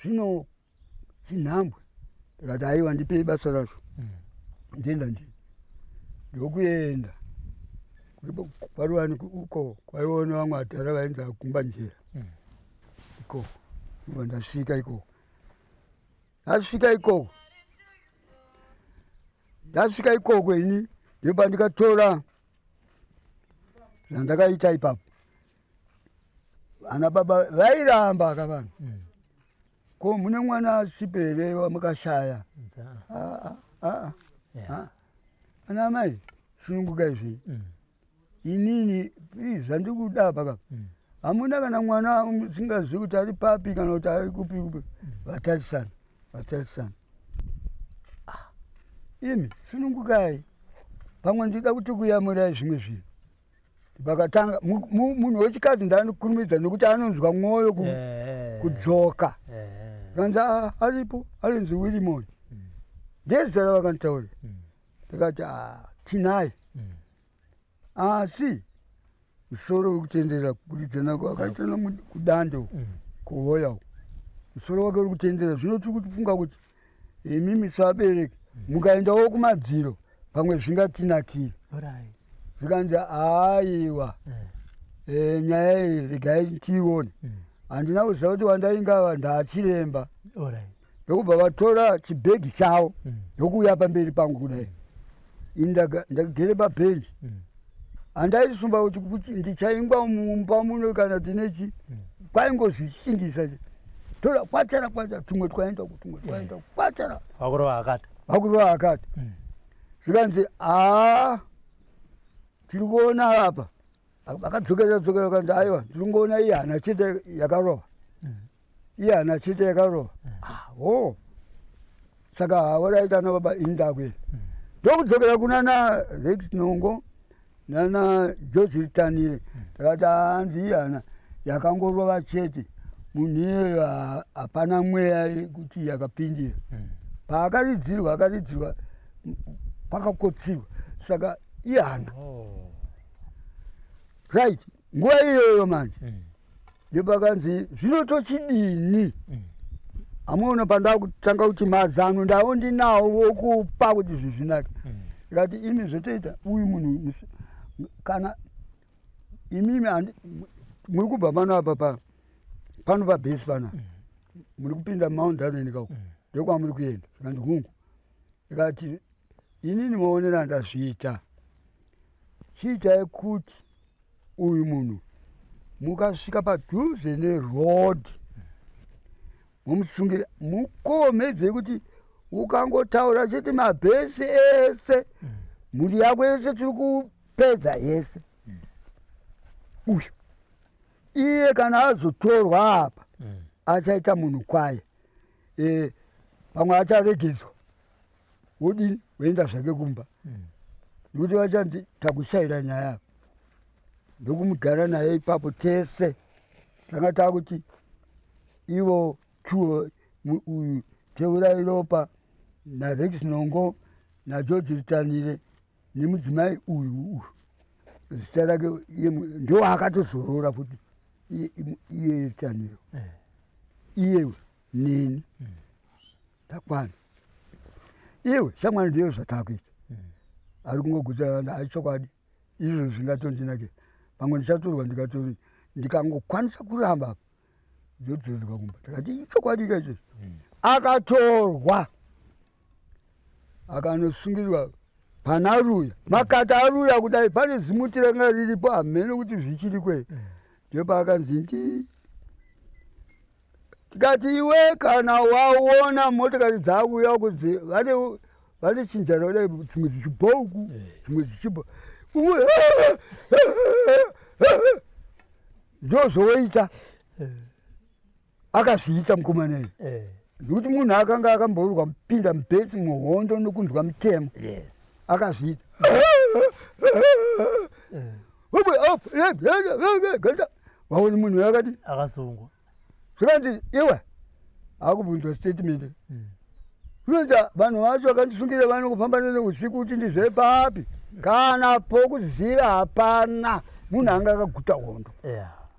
zvino chinhambwe. Ndikati aiwa ndipei basa racho ndienda ndokuenda pariwani uko kwaiona vamwe adhara vainzi akumba njera iko ndasvika ikoko ini ndopa ndikatora zvandakaita ipapo. Vana baba vairamba akavanhu ko mune mwana sipere wamukashaya ana mai sununguka izvi inini please zvandikuda paka hamuna kana mwana musingazivi kuti ari papi kana kuti ari kupi vatarisana imi sunungukai pamwe ndida kuti kuyamurai zvimwe zvinhu pakatanga munhu wechikadzi ndanokurumidza nokuti anonzwa mwoyo kudzoka kanzi aripo arinzi Willimon ndezera vakanditaurira ndikati tinaye asi musoro wekutendera kuridzana kwakaitana kudando kuhoya musoro wake uri kutendera zvinoti kutifunga kuti imimi sevabereki mukaendawo kumadziro pamwe zvingatinakira zvikanzi aiwa nyaya iyi regai tiione handina kuziva kuti wandaingava ndaachiremba ndokubva vatora chibhegi chavo ndokuuya pamberi pangu kudai ndakagere pabhenji handaisumba kuti ndichaingwa mumba muno kana tinechi kwaingozvishingisa tora kwachara tumwe twaenda kwachara vakurova akati zvikanzi tiri kuona apa vakadzokera kanzi aiwa tiri kuona iye hana chete yakarova saka hawaraitana baba indakwena ndokudzokera kunana Rex Nhongo nana George Ritanire ndakati hanzi iyana yakangorova chete munhu iyeyo hapana mweya kuti yakapindira paakaridzirwa pakakotsirwa saka iyana right nguva iyoyo manje ndopakanzi zvinotochidini amuona pandakutanga kuti mazano ndavo ndinawo wokupa kuti zvi zvinake Ikati imi zvotoita uyu munhu kana imimi muri kubva pano apa pano pabhesi pana muri kupinda Mount Arden kako ndokwamuri kuenda saka ndikungu ikati inini maonera ndazviita chiitai kuti uyu munhu mukasvika padhuze neroad mumusungira mukomedzei kuti ukangotaura chete mabhesi ese mhuri yako yese tiri kupedza yese uyu iye kana azotorwa apa achaita munhu kwaye pamwe acharegedzwa wodini woenda zvake kumba nokuti vachanzi takushayira nyaya ndokumugara naye ipapo tese tanga takuti ivo tuo uyu Teurai Ropa naRex Nongo naGeorge Ritanire nemudzimai uyu zita rake ndo akatozorora kuti iye Ritaniro iyewe nini takwana iwe shamwani ndiyo zvatakuita ari kungogutana aichokwadi izvo zvingatondinake pamwe ndichatorwa ndikangokwanisa kuramba apa ndodzorerwa kumba takati ichokwadi kaizvozvo akatorwa akanosungirirwa pana ruya makata aruya kudai pane zimuti ranga riripo hamene kuti zvichiri kwei ndopa akanzi ndi tikati iwe kana waona motokari dzauya kudzi vane chinjara kudai dzimwe dzichibhouku dzimwe dzichibho umwe ndozvoita akazviita mukomana iye nokuti munhu akanga akambourwa kupinda mubhesi muhondo nokunzwa mutemo akazviita waoni munhu akati
akasungwa
zvikanzi iwe akubvunzwa statement zvinonza vanhu vacho vakandisungirira vanokufamba neneusiku kuti ndizive papi kana pokuziva hapana munhu anga akaguta hondo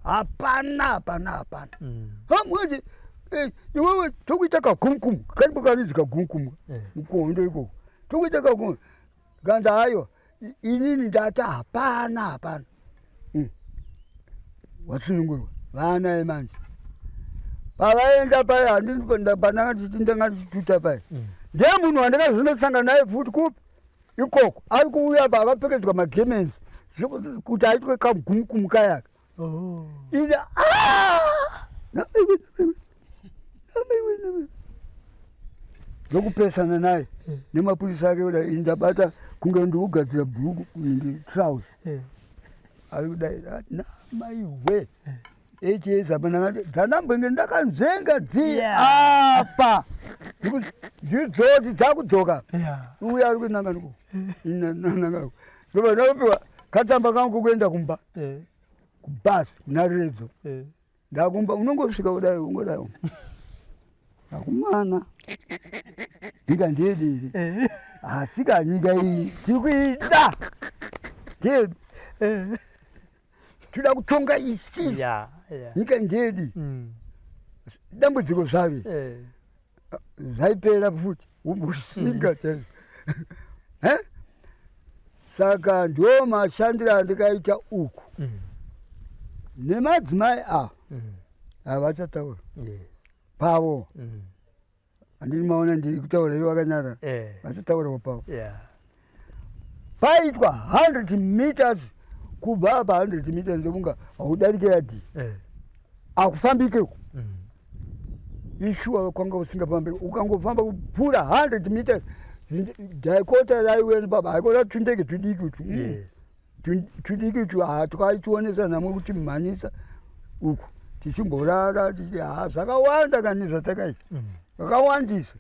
hapana hamwezi iwewe tokuita kagumukumu kaimbokanizi kagumukumu mukuhondo ikoko tokuita kagumukumu kanzi hayo inini ndati hapana wasunungurwa vana emanje pavaenda paya handipandanganditi ndangandituta paya ndiye munhu wandakazvinosangana naye futi kupi ikoko ari kuuya pa akapfekedzwa magemenzi kuti aitwe kagumukumu kayaka ina ndokupesana naye nemapurisa ake kudai ndabata kunge ndikugadzira bhuruku nditrauzi ari kudai namaiwe echiyeza panangati dzanambwenge ndakanzvenga apa ndidzoti dzakudzoka uye ari kuinanga ndiko inananga ndoba ndakupiwa katsamba kangu kokuenda kumba kubhasi kunariredzo ndakumba unongosvika kudai ungodai akumana ndika ndiyediri asi kanyika iyi tikuida ndedu tida kutonga isi nyika ndedi dambudziko zvave zvaipera futi umbosinga chaizvo saka ndo mashandiro andikaita uku nemadzimai ava havachataura pavo handiri maona ndiri kutaura ivo vakanyara vachataurawo pavo paitwa 100 meters kubva apa 100 meters ndokunga haudarike yadhi akufambikeku ishuwa kwanga usingafambike ukangofamba kupfuura 100 meters dhaikota raiwena baba haikota tundege tudiki utu tudiki utu hatwaitionesa namwe kuti mhanyisa uku tichimborara tichi zvakawanda kani zvatakaita zvakawandisa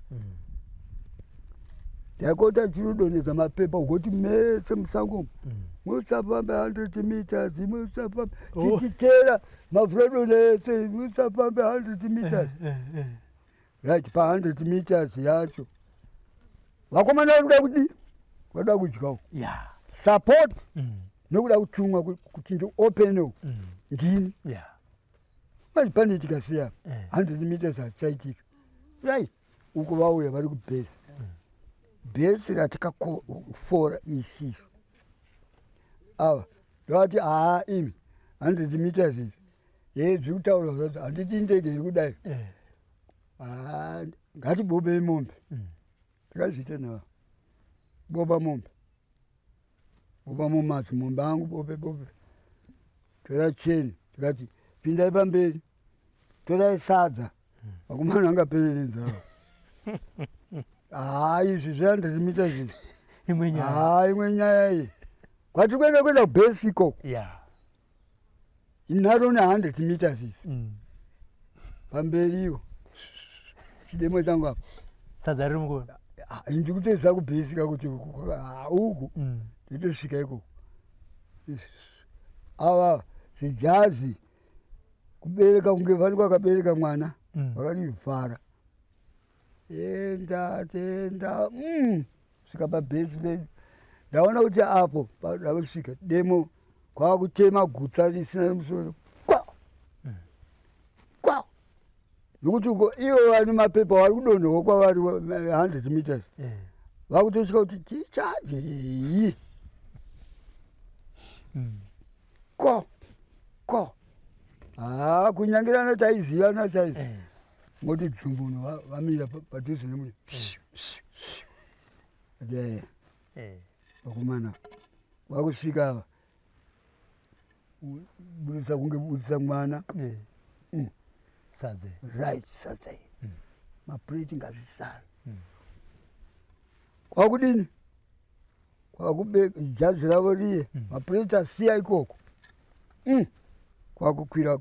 dhaikota chirudonedza mapepa ukoti mese musangomo musafambe 100 meters musafambe tichitera mafurado ese musafambe 100 meters right pa 100 meters yacho vakomana vari kuda kudi vada kudyawo support nokuda kutumwa kuti ndiopenewo ndini manje pane tikasiya 100 meters hatisaitika right uko vauya vari kubhesi bhesi ratakafora isizvo ava ndovati imi 100 meters izvi yedzi kutaura kuti handiti ndege iri kudai ngatibobei mombe takazviita nava boba mombe mumhatso mombe angu bobe tora cheni tikati pindai pamberi torai sadza vakomana angapereredza izvi 100 meters izvi imwe nyaya iyi kwati kuenda kubhesi ikoko inaro ne100 meters izvi pamberiwo chidemo changu apa
sadza riri mukona
indi kutoisa kubhesika kuti uku nditosvika ikoko ava zvijazi kubereka kunge vani kwakabereka mwana vakanivhara tenda svika pabhesi pedu ndaona kuti apo dakusvika demo kwava kutema gutsa risina musoro kwa nokuti uko ivo vane mapepa vari kudonhwa kwavari 100 meters vakutosvika kuti tichaje ko kunyangirana taizivana saizi moti dzumbuno vamira padhuze nemuri vakomana vakusvika ava budisa kunge budisa mwana
sadze
right sadze mapureti ngazvisara kwakudini kwakubeka jazi ravo riye mapureti asiya ikoko kwakukwira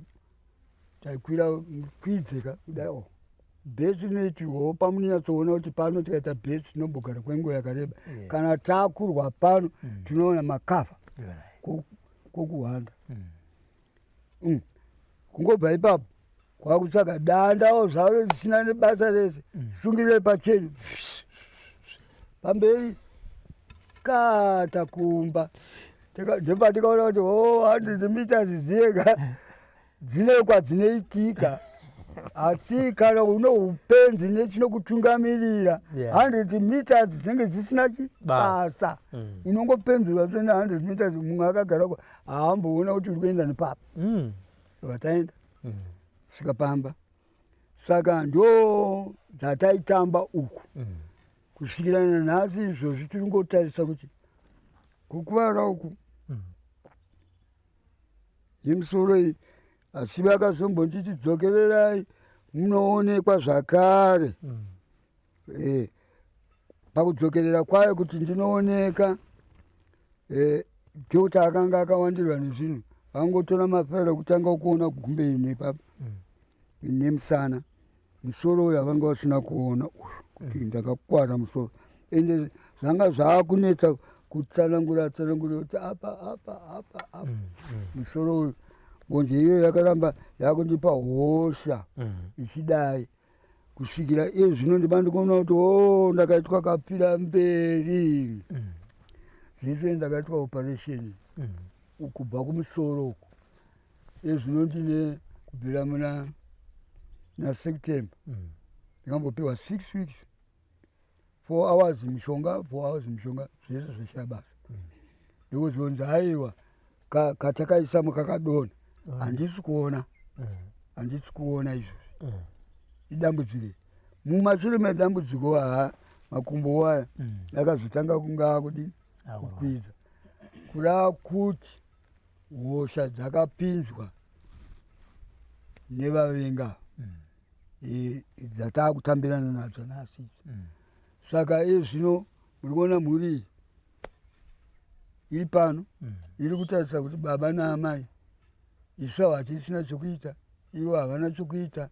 taikwira kwidzeka kudai bhesi inoitirwawo pamunyatsoona kuti pano tikaita bhesi tinombogara kwenguva yakareba kana takurwa pano tinoona makavha kokuhwanda kungobva ipapo kwakutsvaga dandawo zvaro risina nebasa rese sungirire pacheni pamberi kata kumba ndepatikaona kuti 100 meters dzega dzine kwadzinoitika asi kana uno upenzi nechinokutungamirira 100 meters dzinenge dzisina chibasa unongopenzerwa sena 100 meters mumwe akagara haamboona kuti uri kuenda nepapa vataenda svika pamba saka ndo dzataitamba uku kusvikira nanhasi izvozvi tiri ngotarisa kuti kukuvara uku nemusoro iyi asi vakazombonditi dzokererai munoonekwa zvakare pakudzokerera kwayo kuti ndinooneka ndokuti akanga akawandirwa nezvinhu vangotora mafaira kutanga kuona kugumbe ine papa nemusana musoro uyu havanga vasina kuona kuti ndakakwara musoro ende zvanga zvaakunetsa kutsanangura kuti apa musoro uyu ngonje iyo yakaramba yakundipa hosha ichidai kusvikira iye zvino ndiba ndikuona kuti ndakaitwa kapira mberi zvese ndakaitwa operation kubva kumusoro uku iye zvino ndine kubvira na September ndikambopiwa 6 weeks 4 hours mishonga zvese zveshaya basa ndokuzonzi haiwa katakaisa mukakadona handisi kuona izvozvi idambudziko mumashure medambudziko makumbo waya akazotanga kunga akudini kukwidza kuda kuti hosha dzakapinzwa nevavenga dzatakutambirana nadzo nhasi saka zvino muri kuona mhuri iri pano iri kutarisa kuti baba naamai isu hatisina chokuita ivo havana chokuita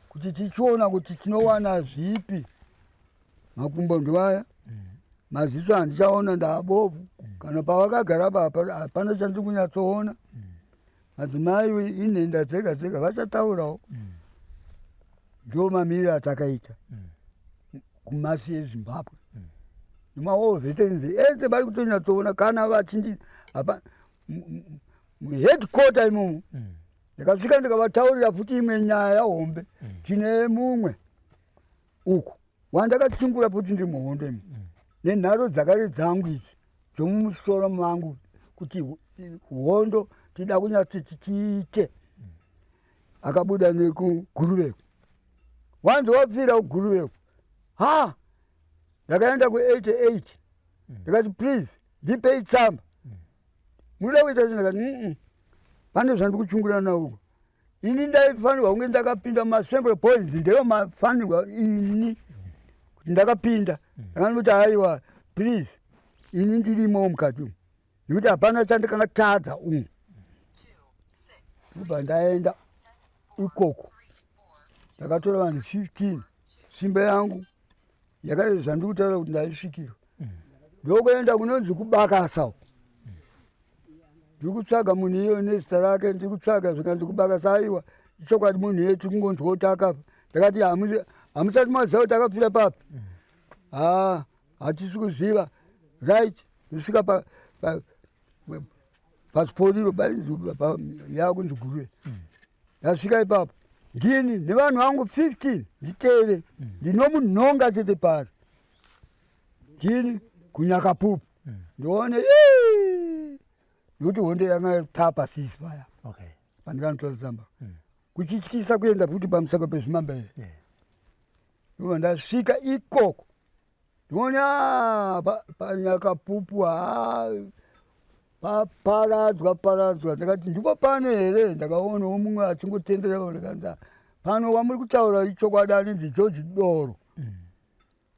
kuti tichiona kuti tinowana zvipi makumbo ndovaya maziso handichaona ndaabovu kana pavakagara papa hapana chandiri kunyatsoona madzimai inhenda dzega dzega vachataurawo ndo mamiriro atakaita kumasi yeZimbabwe nemawo veterans ese vari kutonyatsoona kana vachindi muheadquarter imomo ndikasvika ndikavataurira futi imwe nyaya hombe tine mumwe uku wandakatsimbura futi ndiri muhondo imo nenharo dzakare dzangu idzi dzomumusoro mangu kuti hondo tida kunyati tiite. Akabuda nekuguruveko. Wanzi wapfira kuguruveko. Ndakaenda ku88. Ndikati please ndipei tsamba. Muda kuita ndikati pane zvandikuchungura nauko. Ini ndaifanirwa kunge ndakapinda muassembly points ndeo mafanirwa ini kuti ndakapinda. Ndakati haiwa please ini ndirimo mukati umu. Nekuti hapana chandikanga tadza umu. Ndobva ndaenda ikoko. Ndakatora vanhu 15. Simba yangu yakaita zvandikutaura kuti ndaisvikirwa. Ndokuenda kunonzi kubakasa. Ndikutsvaga munhu iyo nezita rake, ndikutsvaga zvikanzi kubakasa. Aiwa chokwadi munhu yetu kungonzwa kuti akafa. Ndakati hamusati maziva kuti akafira papi. Hatisi kuziva. Right, ndisvika pasiporiro yakunzi Gurwe. Ndasvika ipapo ndini nevanhu vangu 15 nditere ndinomunhonga chete pari ndini kunyakapupu ndione nekuti hondo yanga tapa sisi paya pandikanotora tsamba kuchityisa kuenda futi pamusaka pezvimambaire. Ndobva ndasvika ikoko ndiona panyakapupu paradzwa ndakati ndipo pano here. Ndakaonawo mumwe achingotenderera ndikanza pano wamuri kutaura ichokwadi anenzi George Doro.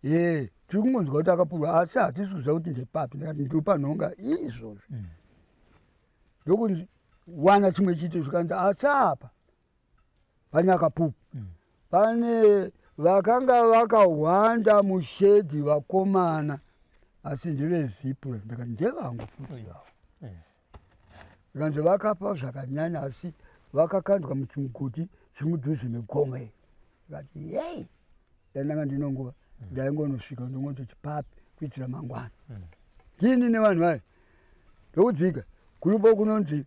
Tiri kungonzwa kuti akapurwa asi hatisi kuziva kuti ndepapi. Ndakati ndiri panhonga izvozvo. Ndokuwana chimwe chito zvikanzi asi apa panyakapupu pane vakanga vakahwanda mushedhi vakomana asi ndevezipura. Ndakati ndevangu futi yavo. Ndikanzi vakafa zvakanyanya asi vakakandwa muchimuguti chimudhuze megomwe. Ndikati yei ndandanga ndinonguva ndaingonosvika ndongoti chipapi kuitira mangwana. Ndini nevanhu vayo ndokudzika kuripo kunonzi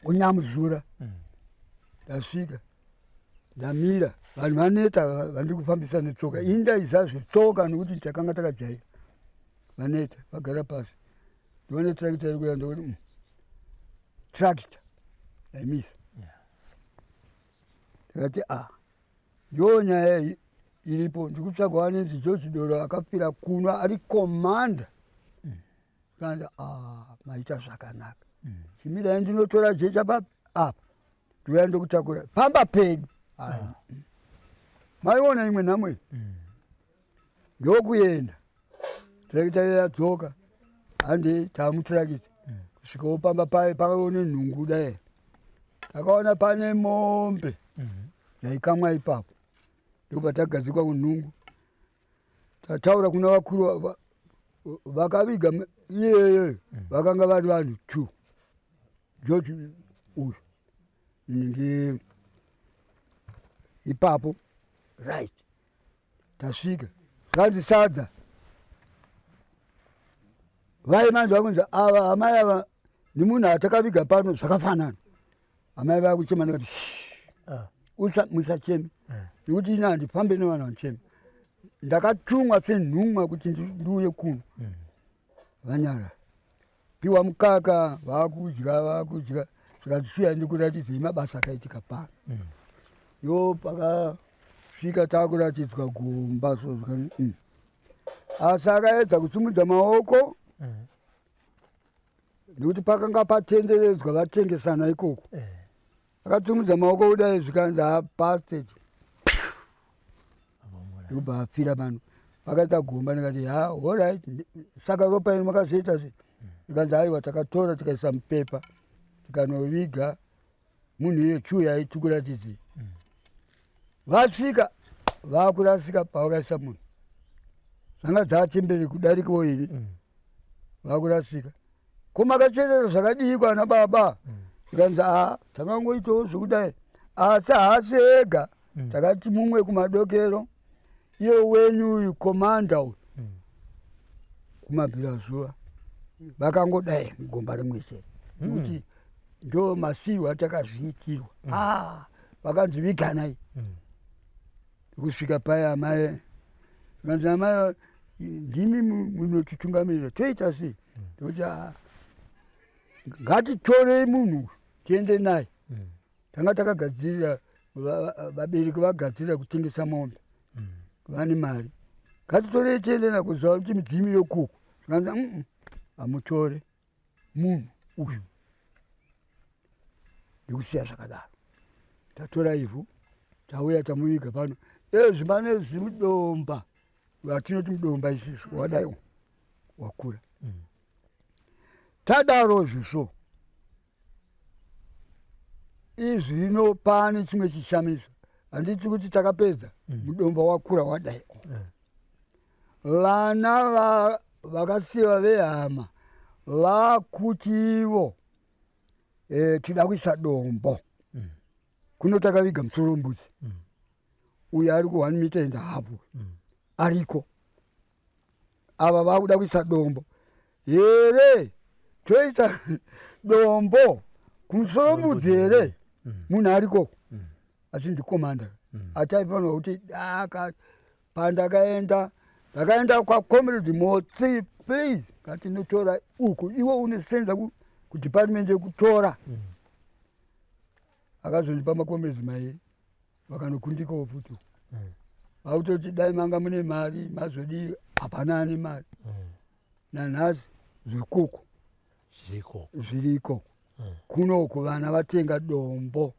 kunyamuzura. Ndasvika ndamira vanhu vaneta vandiri kufambisa netsoka. Ini ndaiziva zvetsoka nekuti takanga takajaira. Vaneta vagara pasi. Ndione tractor iri kuya ndoti tractor ndaimisa. Ndikati ndiyo nyaya iripo. Ndikutsvaga wanenzi George Doro akafira kuno ari komanda. Kandi maita zvakanaka. Chimirai ndinotora jecha apa ndouya ndokutakura pamba pedu. Maiona imwe nhamwe ndokuenda tractor yadzoka handi tamutractor kusvikawo pamba paye pakaone nhungu dai takaona pane mombe yaikamwa ipapo. Ndobva tagadzikwa kunhungu tataura kuna vakuru vakaviga iyeyo vakanga vari vanhu 2 George uyu ini ipapo right tasvika zvanzi sadza vaimanzi vakunzi ava amai ava nemunhu atakaviga pano zvakafanana. Amai vakuchema ndikati musachemi nekuti ini handifambe nevanhu vanochema. Ndakatumwa senhumwa kuti ndiuye kuno. Vanyara piwa mukaka vakudya zvikatisiya ndikuratidzei mabasa akaitika pano. Yo pakasvika takuratidzwa gomba so asi akaedza kusimudza maoko nekuti pakanga patenderedzwa vatengesana ikoko. Akasimudza maoko kudai zvikanzi hapastage ndobva afira pano. Pakaita gomba ndikati alright saka ropa ino makazoita sei. Ndikanzi haiwa takatora tikaisa mupepa tikanoviga munhu iye chuya aitikuratidzei. Vasvika vakurasika pavakaisa munhu zvanga dzaachemberi kudarikawo ini vakurasika komakachenera zvakadii kwana baba. Ndikanzi takangoitawo zvekudai asi haasi ega. Takati mumwe kumadokero iye wenyu uyu komanda uyu kumabhirazuva vakangodai gomba rimwe chete nekuti ndo masirwo atakazviitirwa. Vakanziviganai kusvika paya amai. Ndikanzi amai ndimi munotitungamirira toita sei kuti ngatitorei munhu tiende naye tanga takagadzirira vabereki vagadzirira kutengesa mombe vane mari ngatitorei tiende naye kuziva kuti midzimi yokuku tikanza amutore munhu uyu ndikusiya zvakadaro tatora ivhu tauya tamuviga pano zvimane zvimudomba vatinoti mudomba isiso wadai wakura tadaro zvisvo izvino pane chimwe chishamiso handiti kuti takapedza mudomba wakura wadai vana vakasiva vehama vakutivo tida kuisa dombo kuno takaviga musoro mbudzi uyo ari ku 1 mita and a half ariko ava vakuda kuisa dombo here toisa dombo kumusoro mbudzi here munhu ariko asi ndikomanda ataifanwa kuti pandakaenda kwacomrade Motsi please katinotora uku iwe unesenza kudepartment yekutora akazondipa makomrades mairi vakanokundikawo futi vautoti dai manga mune mari mazodi hapana ane mari nanhasi zvikuku zviriko kunoko vana vatenga dombo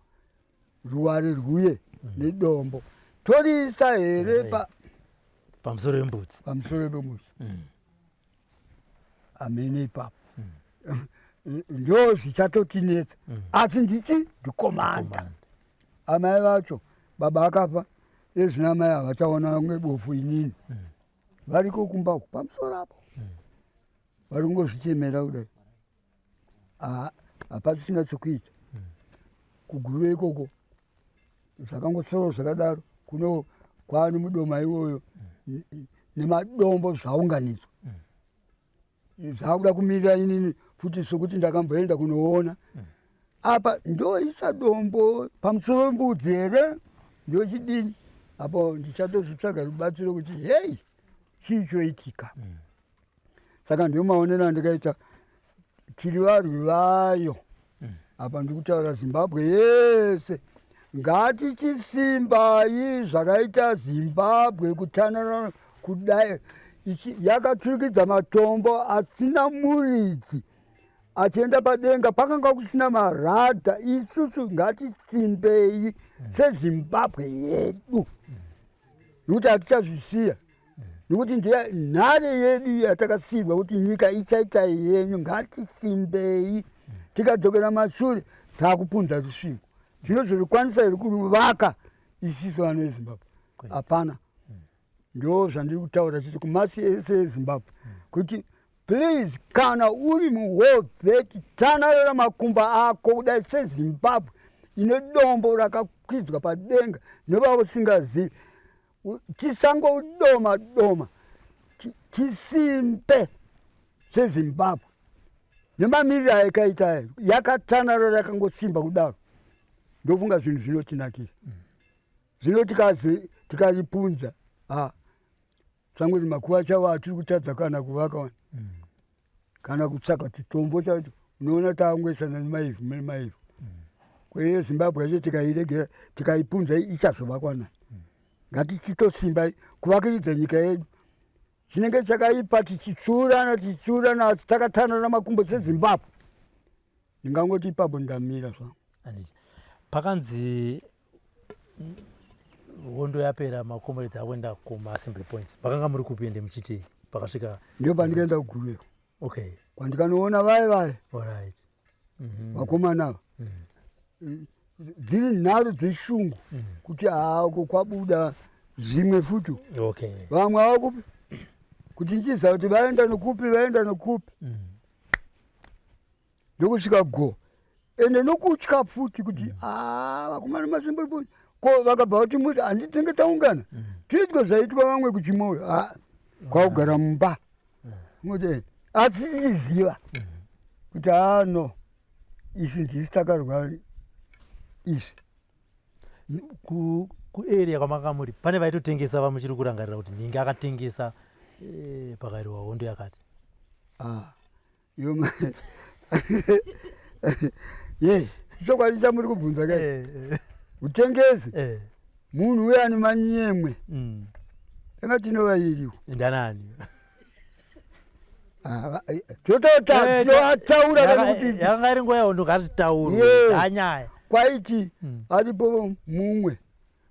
ruware rwuye nedombo toriisa here
pamusoro wembudzi
amene ipapo ndo zvichatotinetsa asi nditi ndikomanda amai vacho baba akafa ezvina mai havachaona kunge bofu inini variko kumba pamusoro apo vari kungozvichemera kudai hapasisina chokuita kuguruve ikoko zvakangosoro zvakadaro kuno kwaane mudoma iwoyo nemadombo zvaunganidzwa zvakuda kumirira inini futi sokuti ndakamboenda kunoona apa ndoisa dombo pamusoro wembudzi here ndochidini apo ndichatozvitsvaga rubatsiro kuti hei chii choitika saka ndomaonero andikaita tiri varwi vayo apa ndikutaura Zimbabwe yese ngatichisimbai zvakaita Zimbabwe kutanana kudai yakaturikidza matombo asina muridzi achienda padenga pakanga kusina maradha isusu ngatisimbei seZimbabwe yedu nokuti hatichazvisiya nokuti ndiye nhare yedu yatakasiyirwa kuti nyika ichaita yenyu ngatisimbei tikadzokera mashure takupunza rusvingo tinozorikwanisa here kuruvaka isiso vana veZimbabwe hapana ndo zvandiri kutaura chiti kumasi ese eZimbabwe kuti please kana uri muhovheti tanarira makumba ako kudai seZimbabwe ine dombo rakakwidzwa padenga nevavo singazivi tisangodoma doma tisimbe seZimbabwe nemamiriro ayakaita yakatanarira yakangosimba kudaro ndofunga zvinhu zvinotinakira zvino tikaripunza tsanguti makuva chavo hatiri kutadza kana kuvaka wani kana kutsvaga kuti tombo chacho unoona taangoisana nemaivhu kweiyo Zimbabwe yacho tikairegera tikaipunza ichazovakwa nani ngatichitosimbai kuvakiridza nyika yedu chinenge chakaipa tichitsiurana asi takatanana makumbo seZimbabwe ndingangoti ipapo ndamira zvangu
pakanzi hondo yapera makomrades akuenda kuma-assembly points pakanga muri kupinde muchiti pakasvika
ndio pandikaenda kuguruyo
okay
kwandikanoona vai
alright
vakomanava dziri nharo dzeshungu kuti haako kwabuda zvimwe futi
okay
vamwe havakupi kuti nchiziva kuti vaenda nokupi ndokusvika go ende nokutya futi kuti vakomana maSassembly Point ko vakabva kuti muti handitenge taungana tiitwe zvaitwa vamwe kuchimoyo kwakugara mumba muti asi tichiziva kuti no isi ndisi takarwa izvi
kuarea kwamanga muri pane vaitotengesa vamuchiri kurangarira kuti ninge akatengesa pakati wahondo yakati
yoma ye chokwadi chamuri kubvunza kai utengezi munhu uye ane manyemwe tanga tinovairiwo
ndanani
totaura
yanga iri nguva yahondo ngatitaure anyaya
kwaiti aripo mumwe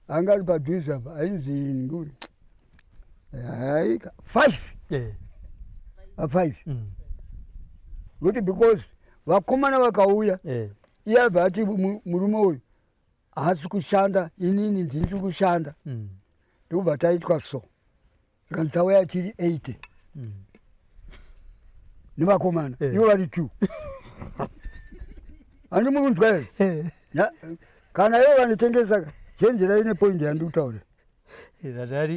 anga ari padhuze apa ainzi haika 5 kuti because vakomana vakauya iye abva ati murume uyu haasi kushanda inini ndiri kushanda ndokubva taitwa so saka ndisauya tiri 80 nevakomana ivo vari 2 handi mukunzwa here kana ivo vanotengesa chenjerai nepoindi yandi kutaura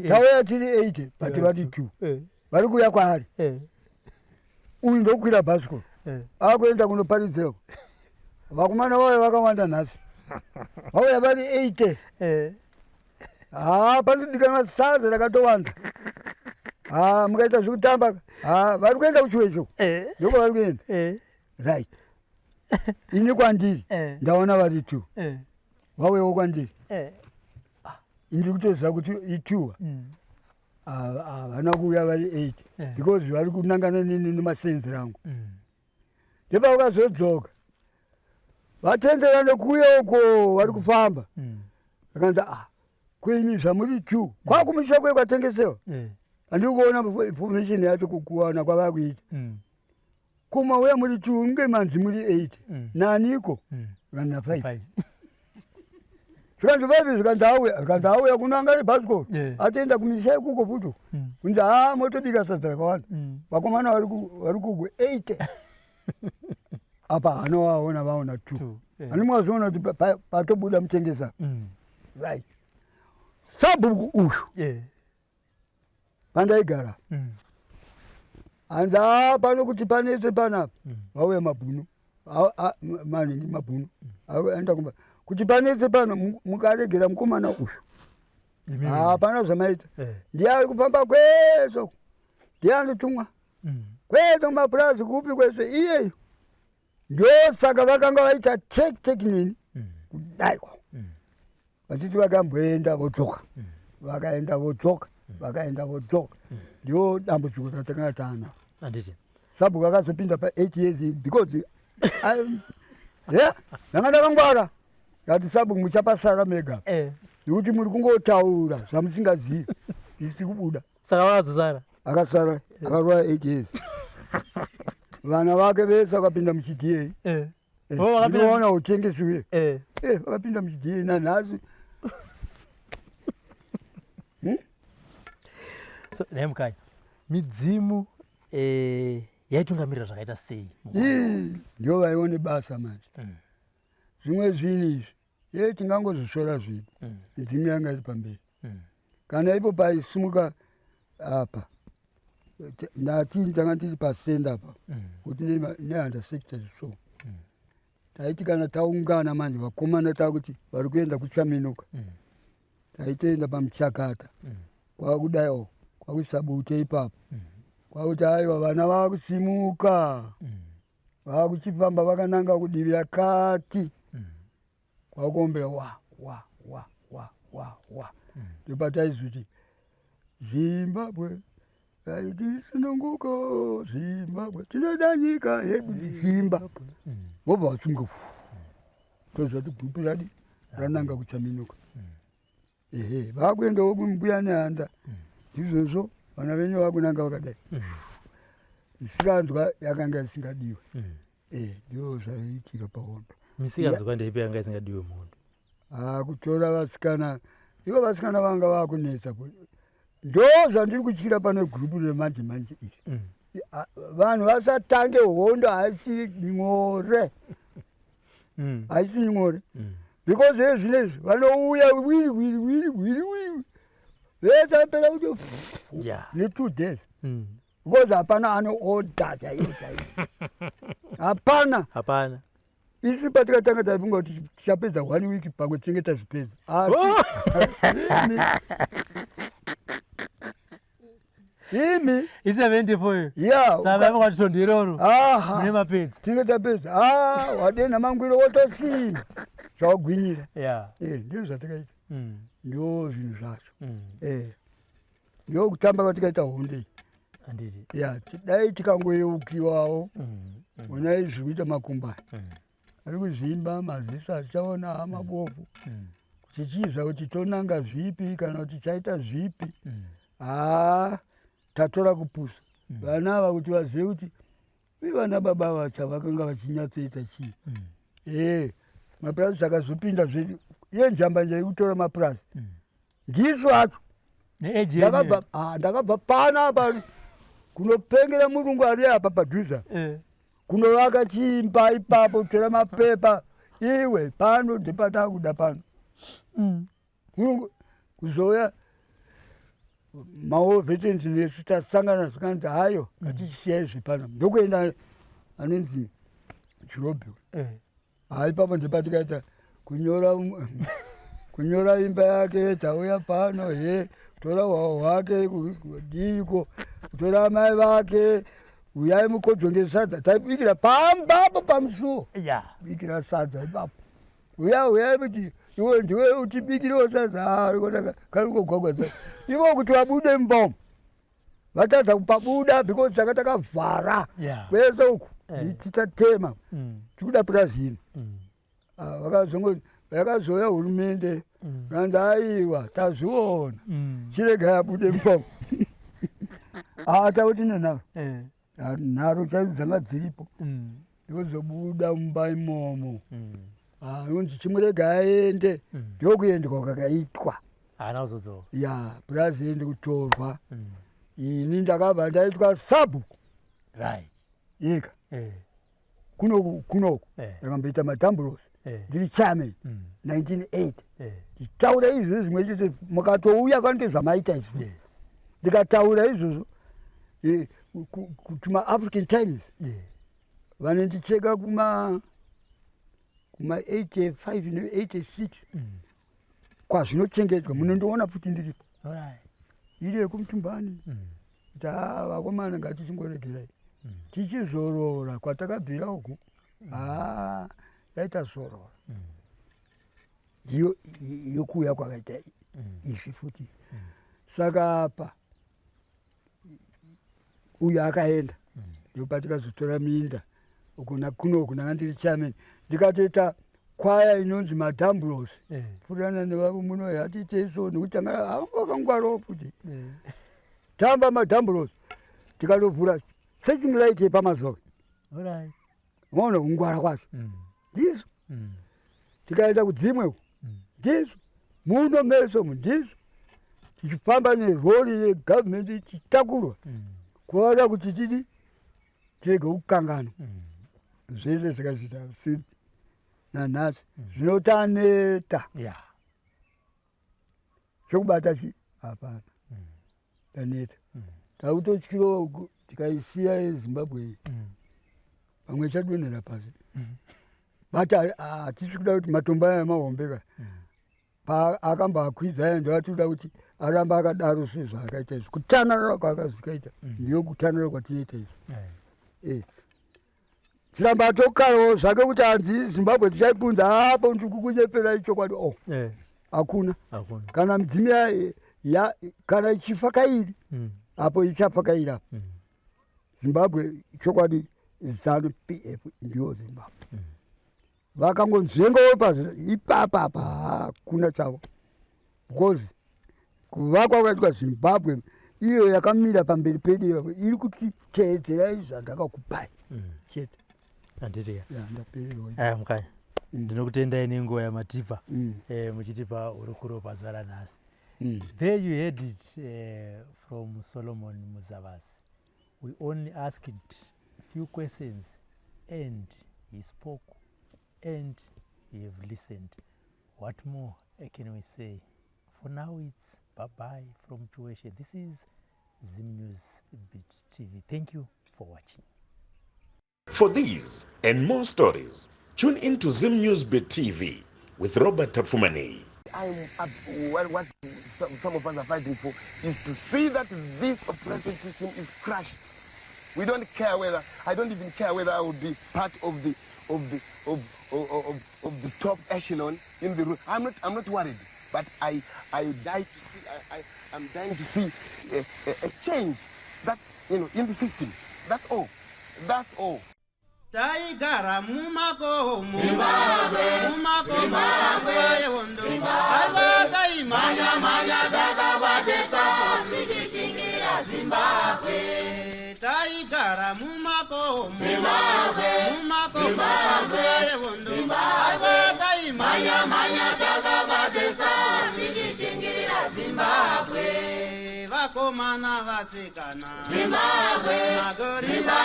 tauya tiri 80 but vari 2 vari kuuya kwaari uyu ndokukwira bhasikoro akuenda kunoparidzirako vakomana vavo vakawanda nhasi vauya vari 80 panodikanwa sadza rakatowanda mukaita zvekutamba vari kuenda kuchiwecho ndoko vari kuenda right ini kwandiri ndaona vari 2 vauyawo kwandiri indiri kutoziva kuti ituwa havana kuuya vari 8 because vari kunangana nini nemasenzi rangu ndepavakazodzoka vatendera nekuuya uko vari kufamba akanzi kuimi zvamuri 2 kwakumusha kwe kwatengesewa handiri kuona information yacho kukuwana kwavaa kuita kumauya muri 2 unge manzi muri 8 naniko kana 5 zvikanzi zvikanzi auya kunanga nebhasikoro atoenda kumisha ikuko puto kunzi motobika sadza rakawanda vakomana vari kugwe 80 apa hanovaona vaona 2 hani mwaziona kuti patobuda mutengesa right sabhuku uyu pandaigara hanzi pano kuti panese panapa vauya mabhunu manhingi mabhunu aenda kumba kuti panese pano mukaregera mukomana uyu hapana zvamaita ndiari kufamba kweso ndianotumwa kwese kumapurazi kupi kwese iyeyo ndosaka vakanga vaita tek nini kudaiwa vachiti vakamboenda vodzoka vakaenda vodzoka vakaenda vodzoka ndio dambudziko ratakanga taana sabhuku akazopinda pa8 years because ndanga ndakangwara ngati sabhuku muchapasara mega nekuti muri kungotaura zvamusingazivi ndisiri kubuda
saka vakazosara
akasara akarwara 8 years vana vake vese vakapinda muchidhiei ndinoona utengesi uye vakapinda muchidhiei nanhasi
so naye mukanya midzimu yaitungamirira zvakaita sei
ndio vaione basa manje zvimwe zvinhu izvi tingangozvisvora zvipi midzimu yanga iri pamberi kana ipo paisimuka apa ndati tanga tiri pasenda apa kuti nehanda sectors so taiti kana taungana manje vakomana takuti vari kuenda kuchaminuka taitoenda pamuchakata kwakudaiwo kwakusabute ipapo kwakuti aiwa vana vakusimuka vakuchifamba vakananga kudivi rakati kwakuombera wa ndopataizviti Zimbabwe tirisununguka Zimbabwe tinoda nyika yedu Zimba vobva vatsunga tozati bhupi radi rananga kuchaminuka vakuendawo kumbuya nehanda ndizvozvo vana venyu vakunanga vakadai misikanzwa yakanga isingadiwe ndio zvaiitika pahondo
misikanzwa ndeipi yanga isingadiwe muhondo
kutora vasikana ivo vasikana vanga vakunetsa ndo zvandiri kutyira pane gurupu remanje manje iri vanhu vasatange hondo haisi nyore haisi nyore because ezvinezvi vanouya wiri vese vapera kuti ne2 days because hapana ane order chaiyo hapana isi patikatanga taifunga kuti tichapedza 1 week pamwe tinenge tazvipedza Imi.
It's 74.
Yeah.
Saba kwa tsondiroro.
Aha.
Mune mapedza.
Tingeta pesa. Wadena mangwiro wotosimba. Chogwinyira.
Yeah.
Ndizvo zvatakaita. Ndo zvinhu zvacho. Ndo kutamba kwatikaita honde.
Anditi.
Yeah, dai tikangoyeukiwawo. Ona izvi kuita makumbani. Ari kuzvimba maziso achaona mabofu. Tichiza kuti tonanga zvipi kana kuti chaita zvipi. Tatora kupusa. Vana ava kuti vazive kuti vana baba vacha vakanga vachinyatsoita chii. Mapurasi akazopinda zvedu. Iye njambanja yekutora mapurasi. Ndiso acho. Ndakabva pana apa kunopengera murungu ari apa padhuza. Kunovaka chimba ipapo kutora mapepa. Iwe pano ndepata kuda pano. Kuzoya maovhetens nesu tasangana zvikanzi hayo ngatichisiyai zvepano ndokuenda anonzi chirobhiwa ipapo ndepatikaita kunyora imba yake tauya pano kutora hwahwa hwake kudiko kutora amai vake uyai mukodzo ngesadza taibikira pambapo pamusuwo bikira sadza ipapo uyai kuti iwe ndiwe utibikiriwo sadza karikogwagwadza ivo kuti vabude mbomo vatadza kupabuda because taka takavhara kwese uku titatema tikuda purazi ino vakazoya hurumende kanzi aiwa tazviona chirega yabude mbomo tauti nenharo nharo chaidzo dzanga dziripo ikozobuda mumba imomo unzi chimurega aende ndokuendwa kwakaitwa ya purazi ende kutorwa ini ndakabva ndaitwa sabhuku yeka kunoku ndakamboita madhamburosi ndiri chairman 1980 nditaura izvozvo zvimwe chete mukatouya kwanike zvamaita izvo ndikataura izvozvo kutuma African Times vanondicheka kuma 85 ne 86 kwazvinochengetwa munondoona futi ndiripo iri yekumutumbani vakomana ngatichimboregerai tichizorora kwatakabvira uku yaita zorora ndiyo yokuuya kwakaita izvi futi saka apa uyu akaenda ndopatikazotora minda kunoku ndanga ndiri chairman ndikatoita kwaya inonzi madhamburosi furana nevavo muno yatiite so nekuti vakangwarawo futi tamba madhamburosi tikatovhura searching light yepamazoka maona kungwara kwacho ndizo tikaenda kudzimwe ndizo muno meso ndizo tichifamba nerori yegavhmendi tichitakurwa kuvada kuti tidi tirege kukangana zvese zvakazvita siti nanhasi zvinotaneta chokubata chi hapana taneta takutotyiro uku tikaisiya yezimbabwe iyi pamwe chadonhera pasi but hatisi kuda kuti matombo aya mahombeka paakamba akwidza aya ndovatoda kuti aramba akadaro sezvo akaita izvi kutanarira kwaakazvikaita ndiyo kutanarira kwatinoita izvi tiramba tokarawo zvake kuti hanzi zimbabwe tichaipunza hapo ndikukunyepera ichokwadi hakuna kana mudzimi kana ichifa kairi apo ichafa kairi apo zimbabwe ichokwadi ZANU PF ndiyo zimbabwe vakangonzvengawo ipapapa hakuna chavo because kuvakwa kwaitwa zimbabwe iyo yakamira pamberi pedu iri kuti teedzera izvi zvandakakupai chete
ndaperiwa mukanya ndinokutendai nenguva yamatipa muchitipa urukuro pazara nhasi. There you heard it from Solomon Muzavasi. We only asked a few questions and he spoke and you have listened. What more can we say? For now it's bye-bye from Tuweshe. This is Zim News Beat TV. Thank you for watching.
For these and more stories, tune in to Zim News Beat TV with Robert Tafumani.
What some of us are fighting for is to see that this oppressive system is crushed. We don't care whether, I don't even care whether I will be part of the top echelon in the room. I'm not worried, but I'm dying to see a change that, in the system. That's all. That's all.
Taigara mumako Zimbabwe yewondo Alvaga imanya daga batesa Sijichingira Zimbabwe Taigara mumako Zimbabwe yewondo Alvaga imanya daga batesa Sijichingira Zimbabwe Vakomana vasikana Zimbabwe Magorila